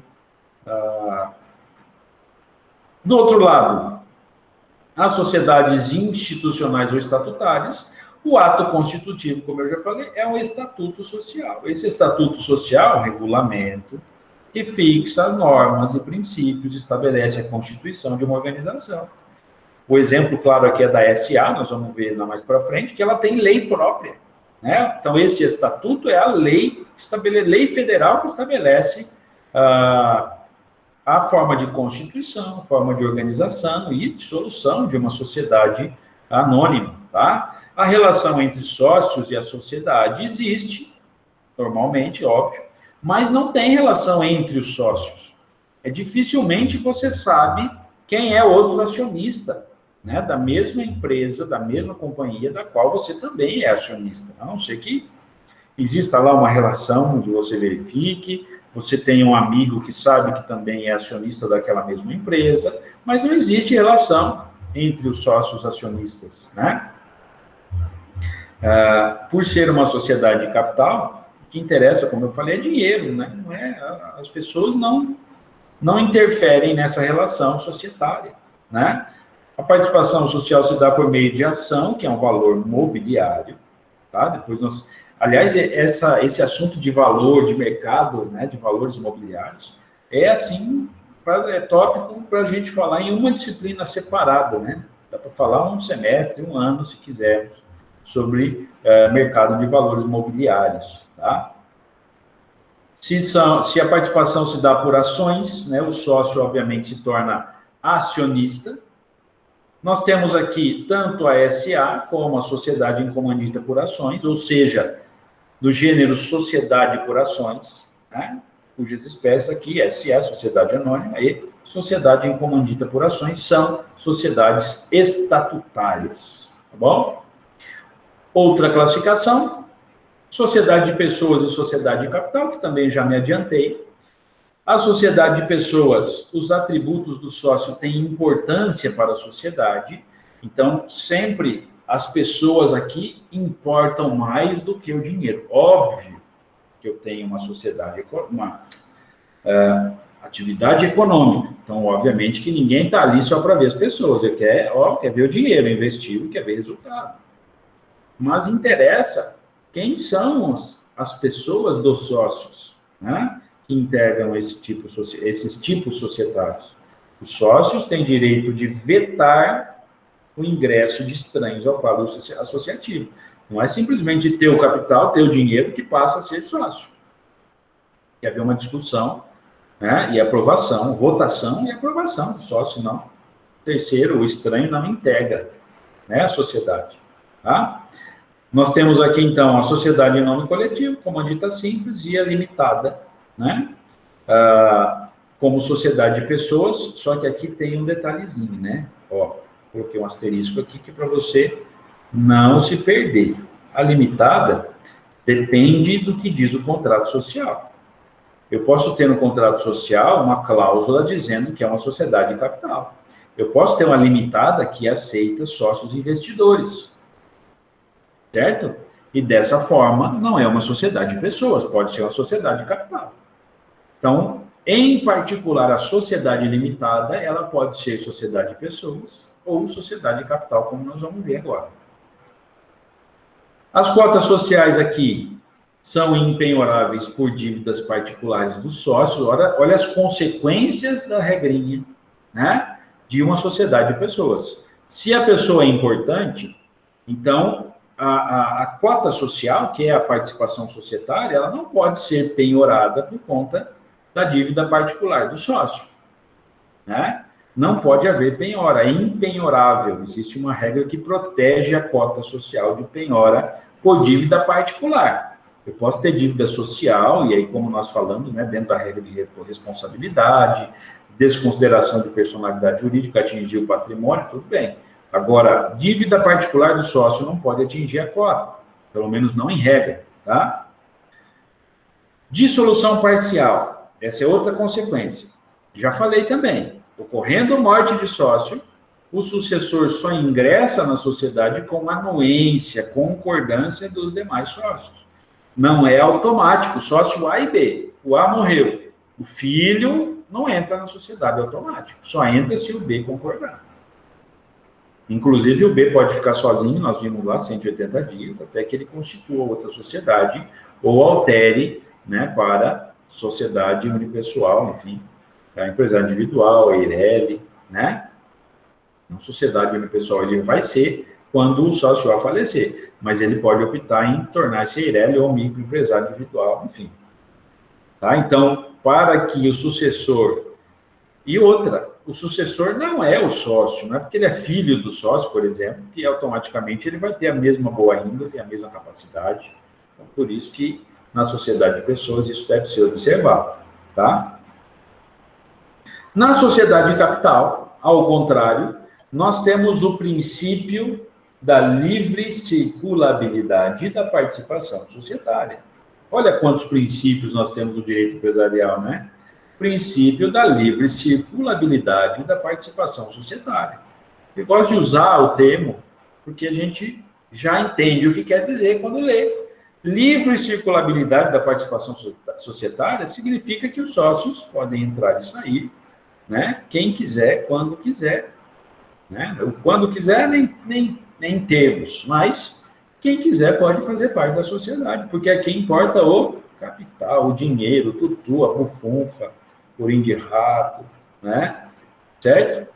Do outro lado, as sociedades institucionais ou estatutárias, O ato constitutivo, como eu já falei, é um estatuto social. Esse estatuto social, é um regulamento, que fixa normas e princípios, estabelece a constituição de uma organização. O exemplo claro aqui é da SA, nós vamos ver mais para frente, que ela tem lei própria, né? Então, esse estatuto é a lei federal que estabelece a forma de constituição, a forma de organização e de solução de uma sociedade anônima, tá? A relação entre sócios e a sociedade existe, normalmente, óbvio, mas não tem relação entre os sócios. Dificilmente você sabe quem é outro acionista, né, da mesma empresa, da mesma companhia, da qual você também é acionista. A não ser que exista lá uma relação onde você verifique, você tem um amigo que sabe que também é acionista daquela mesma empresa, mas não existe relação entre os sócios acionistas, né? Por ser uma sociedade de capital, o que interessa, como eu falei, é dinheiro, né? Não é, as pessoas não interferem nessa relação societária, né? A participação social se dá por meio de ação, que é um valor mobiliário, tá? Depois aliás, esse assunto de valor, de mercado, né, de valores imobiliários, é tópico para a gente falar em uma disciplina separada, né? Dá para falar um semestre, um ano, se quisermos, sobre mercado de valores imobiliários, tá? Se a participação se dá por ações, né, o sócio, obviamente, se torna acionista. Nós temos aqui tanto a SA como a sociedade incomandita por ações, ou seja, do gênero sociedade por ações, né, cujas espécies aqui, SA, sociedade anônima, e sociedade incomandita por ações, são sociedades estatutárias, tá bom? Outra classificação, sociedade de pessoas e sociedade de capital, que também já me adiantei. A sociedade de pessoas, os atributos do sócio têm importância para a sociedade, então sempre as pessoas aqui importam mais do que o dinheiro. Óbvio que eu tenho uma sociedade, uma atividade econômica, então obviamente que ninguém está ali só para ver as pessoas, ele quer ver o dinheiro, investir, quer ver resultado. Mas interessa quem são as pessoas dos sócios, né, que integram esses tipos societários. Os sócios têm direito de vetar o ingresso de estranhos ao quadro associativo. Não é simplesmente ter o capital, ter o dinheiro que passa a ser sócio. Tem que haver uma discussão, né, e aprovação, votação e aprovação do sócio, senão terceiro, o estranho não integra, né, a sociedade. Tá? Nós temos aqui, então, a sociedade em nome coletivo, comandita simples e a limitada, né? Como sociedade de pessoas, só que aqui tem um detalhezinho, né? Ó, coloquei um asterisco aqui que para você não se perder. A limitada depende do que diz o contrato social. Eu posso ter no contrato social uma cláusula dizendo que é uma sociedade de capital. Eu posso ter uma limitada que aceita sócios investidores. Certo? E dessa forma, não é uma sociedade de pessoas, pode ser uma sociedade de capital. Então, em particular, a sociedade limitada, ela pode ser sociedade de pessoas ou sociedade de capital, como nós vamos ver agora. As cotas sociais aqui são impenhoráveis por dívidas particulares dos sócios. Olha as consequências da regrinha, né, de uma sociedade de pessoas. Se a pessoa é importante, então a cota social, que é a participação societária, ela não pode ser penhorada por conta da dívida particular do sócio, né? Não pode haver penhora, é impenhorável. Existe uma regra que protege a cota social de penhora por dívida particular. Eu posso ter dívida social, e aí, como nós falamos, né, dentro da regra de responsabilidade, desconsideração de personalidade jurídica, atingir o patrimônio, tudo bem. Agora, dívida particular do sócio não pode atingir a cota, pelo menos não em regra, tá? Dissolução parcial, essa é outra consequência. Já falei também, ocorrendo morte de sócio, o sucessor só ingressa na sociedade com anuência, concordância dos demais sócios. Não é automático, sócio A e B. O A morreu, o filho não entra na sociedade automático, só entra se o B concordar. Inclusive, o B pode ficar sozinho, nós vimos lá 180 dias, até que ele constitua outra sociedade ou altere, né, para sociedade unipessoal, enfim, a empresário individual, a EIRELI, né? Uma sociedade unipessoal ele vai ser quando o sócio a falecer, mas ele pode optar em tornar-se EIRELI ou microempresário individual, enfim. Tá? Então, para que o sucessor... E outra, o sucessor não é o sócio, não é porque ele é filho do sócio, por exemplo, que automaticamente ele vai ter a mesma boa índole, a mesma capacidade. Então, por isso que na sociedade de pessoas isso deve ser observado, tá? Na sociedade de capital, ao contrário, nós temos o princípio da livre circulabilidade da participação societária. Olha quantos princípios nós temos no direito empresarial, né? Princípio da livre circulabilidade da participação societária. Eu gosto de usar o termo porque a gente já entende o que quer dizer quando lê. Livre circulabilidade da participação societária significa que os sócios podem entrar e sair, né? Quem quiser, quando quiser, né? O quando quiser nem termos, mas quem quiser pode fazer parte da sociedade, porque aqui importa o capital, o dinheiro, tutu, a bufunfa, purim de rato, né? Certo?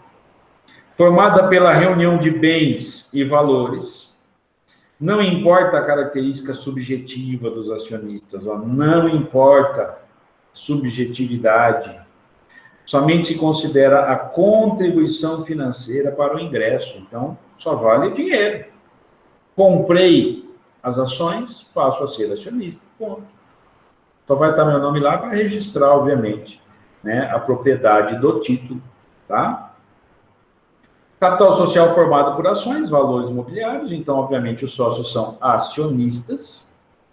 Formada pela reunião de bens e valores, não importa a característica subjetiva dos acionistas, ó, não importa subjetividade, somente se considera a contribuição financeira para o ingresso, então só vale o dinheiro. Comprei as ações, passo a ser acionista, ponto. Só vai estar meu nome lá para registrar, obviamente, né, a propriedade do título, tá? Capital social formado por ações, valores imobiliários, então, obviamente, os sócios são acionistas,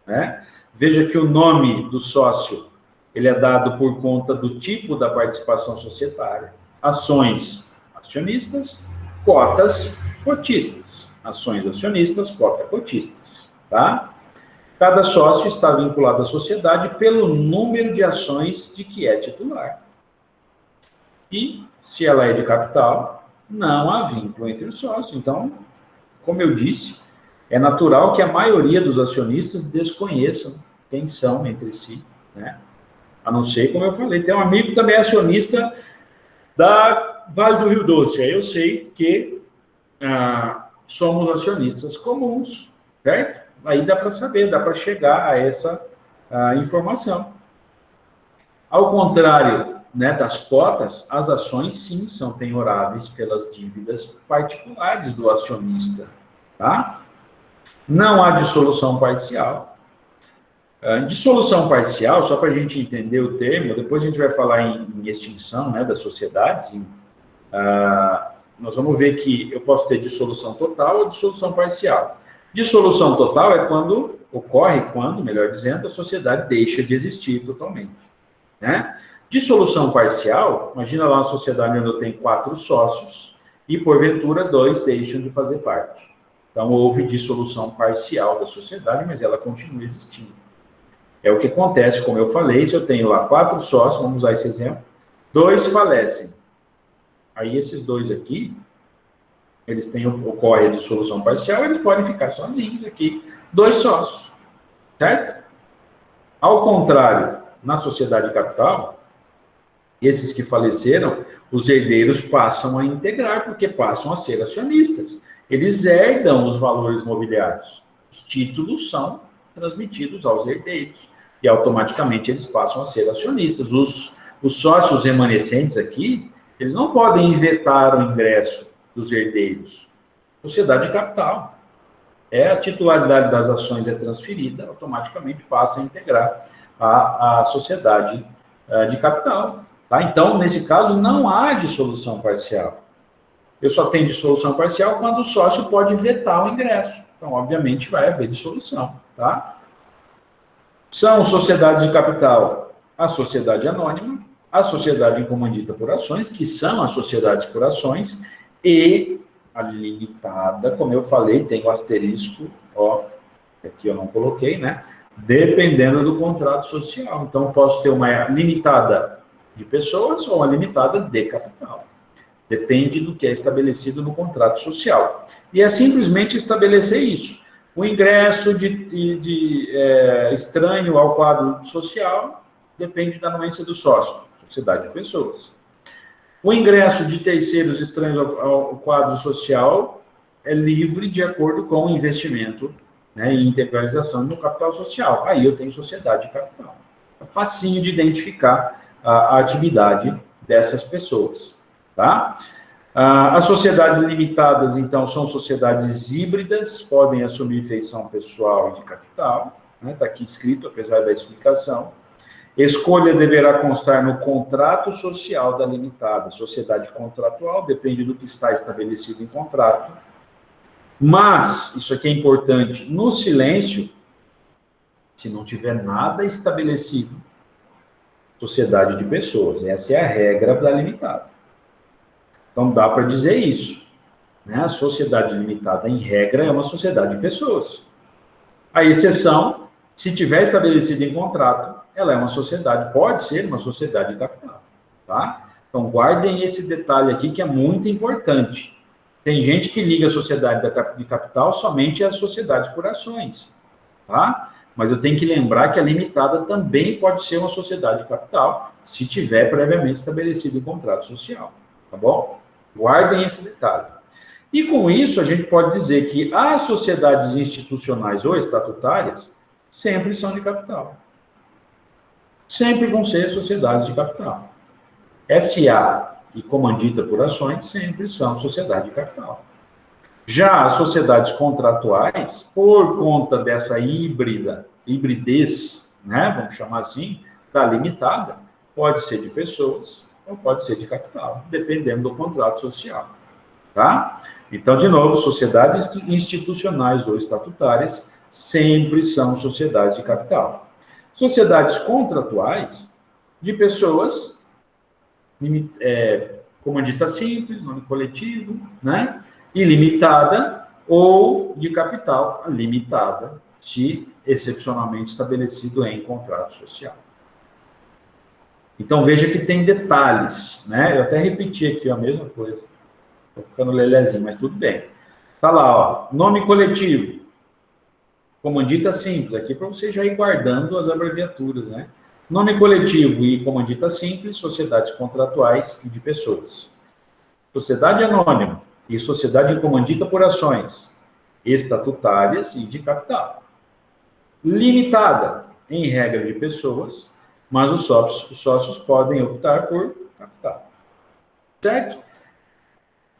né? Veja que o nome do sócio, ele é dado por conta do tipo da participação societária. Ações, acionistas, cotas, cotistas. Ações, acionistas, cota, cotistas, tá? Cada sócio está vinculado à sociedade pelo número de ações de que é titular. E, se ela é de capital, não há vínculo entre os sócios. Então, como eu disse, é natural que a maioria dos acionistas desconheçam quem são entre si, né? A não ser, como eu falei, tem um amigo que também é acionista da Vale do Rio Doce. Aí eu sei que somos acionistas comuns, certo? Aí dá para saber, dá para chegar a essa informação. Ao contrário, né, das cotas, as ações, sim, são penhoráveis pelas dívidas particulares do acionista, tá? Não há dissolução parcial. Dissolução parcial, só para a gente entender o termo, depois a gente vai falar em extinção, né, das sociedades, nós vamos ver que eu posso ter dissolução total ou dissolução parcial. Dissolução total é quando, melhor dizendo, a sociedade deixa de existir totalmente, né? Dissolução parcial, imagina lá uma sociedade onde eu tenho 4 sócios e, porventura, 2 deixam de fazer parte. Então, houve dissolução parcial da sociedade, mas ela continua existindo. É o que acontece, como eu falei, se eu tenho lá 4 sócios, vamos usar esse exemplo, 2 falecem. Aí, esses 2 aqui, eles ocorre a dissolução parcial, eles podem ficar sozinhos aqui, 2 sócios, certo? Ao contrário, na sociedade de capital, esses que faleceram, os herdeiros passam a integrar, porque passam a ser acionistas. Eles herdam os valores mobiliários. Os títulos são transmitidos aos herdeiros. E automaticamente eles passam a ser acionistas. Os sócios remanescentes aqui, eles não podem vetar o ingresso dos herdeiros. Sociedade de capital. A titularidade das ações é transferida, automaticamente passa a integrar a sociedade de capital. Tá? Então, nesse caso, não há dissolução parcial. Eu só tenho dissolução parcial quando o sócio pode vetar o ingresso. Então, obviamente, vai haver dissolução. Tá? São sociedades de capital a sociedade anônima, a sociedade incomandita por ações, que são as sociedades por ações, e a limitada, como eu falei, tem o asterisco, ó, aqui eu não coloquei, né? Dependendo do contrato social. Então, posso ter uma limitada de pessoas ou uma limitada de capital. Depende do que é estabelecido no contrato social. E é simplesmente estabelecer isso. O ingresso de estranho ao quadro social depende da anuência do sócio, sociedade de pessoas. O ingresso de terceiros estranhos ao quadro social é livre de acordo com o investimento, né, e integralização no capital social. Aí eu tenho sociedade de capital. É facinho de identificar a atividade dessas pessoas, tá? As sociedades limitadas, então, são sociedades híbridas, podem assumir feição pessoal e de capital, né? Está aqui escrito, apesar da explicação. Escolha deverá constar no contrato social da limitada. Sociedade contratual depende do que está estabelecido em contrato. Mas, isso aqui é importante, no silêncio, se não tiver nada estabelecido, sociedade de pessoas. Essa é a regra da limitada. Então, dá para dizer isso, né? A sociedade limitada, em regra, é uma sociedade de pessoas. A exceção, se tiver estabelecido em contrato, ela é uma sociedade, pode ser uma sociedade de capital, tá? Então, guardem esse detalhe aqui, que é muito importante. Tem gente que liga a sociedade de capital somente às sociedades por ações, tá? Mas eu tenho que lembrar que a limitada também pode ser uma sociedade de capital, se tiver previamente estabelecido em contrato social, tá bom? Guardem esse detalhe. E com isso, a gente pode dizer que as sociedades institucionais ou estatutárias sempre são de capital. Sempre vão ser sociedades de capital. SA e comandita por ações sempre são sociedade de capital. Já as sociedades contratuais, por conta dessa hibridez, né, vamos chamar assim, da limitada, pode ser de pessoas ou pode ser de capital, dependendo do contrato social, tá? Então, de novo, sociedades institucionais ou estatutárias sempre são sociedades de capital. Sociedades contratuais, de pessoas, comandita simples, nome coletivo, né? Ilimitada, ou de capital limitada, se excepcionalmente estabelecido em contrato social. Então, veja que tem detalhes, né? Eu até repeti aqui a mesma coisa. Estou ficando lelezinho, mas tudo bem. Tá lá, ó, nome coletivo, comandita simples, aqui para você já ir guardando as abreviaturas, né? Nome coletivo e comandita simples, sociedades contratuais e de pessoas. Sociedade anônima e sociedade comandita por ações, estatutárias e de capital. Limitada, em regra de pessoas, mas os sócios podem optar por capital. Certo?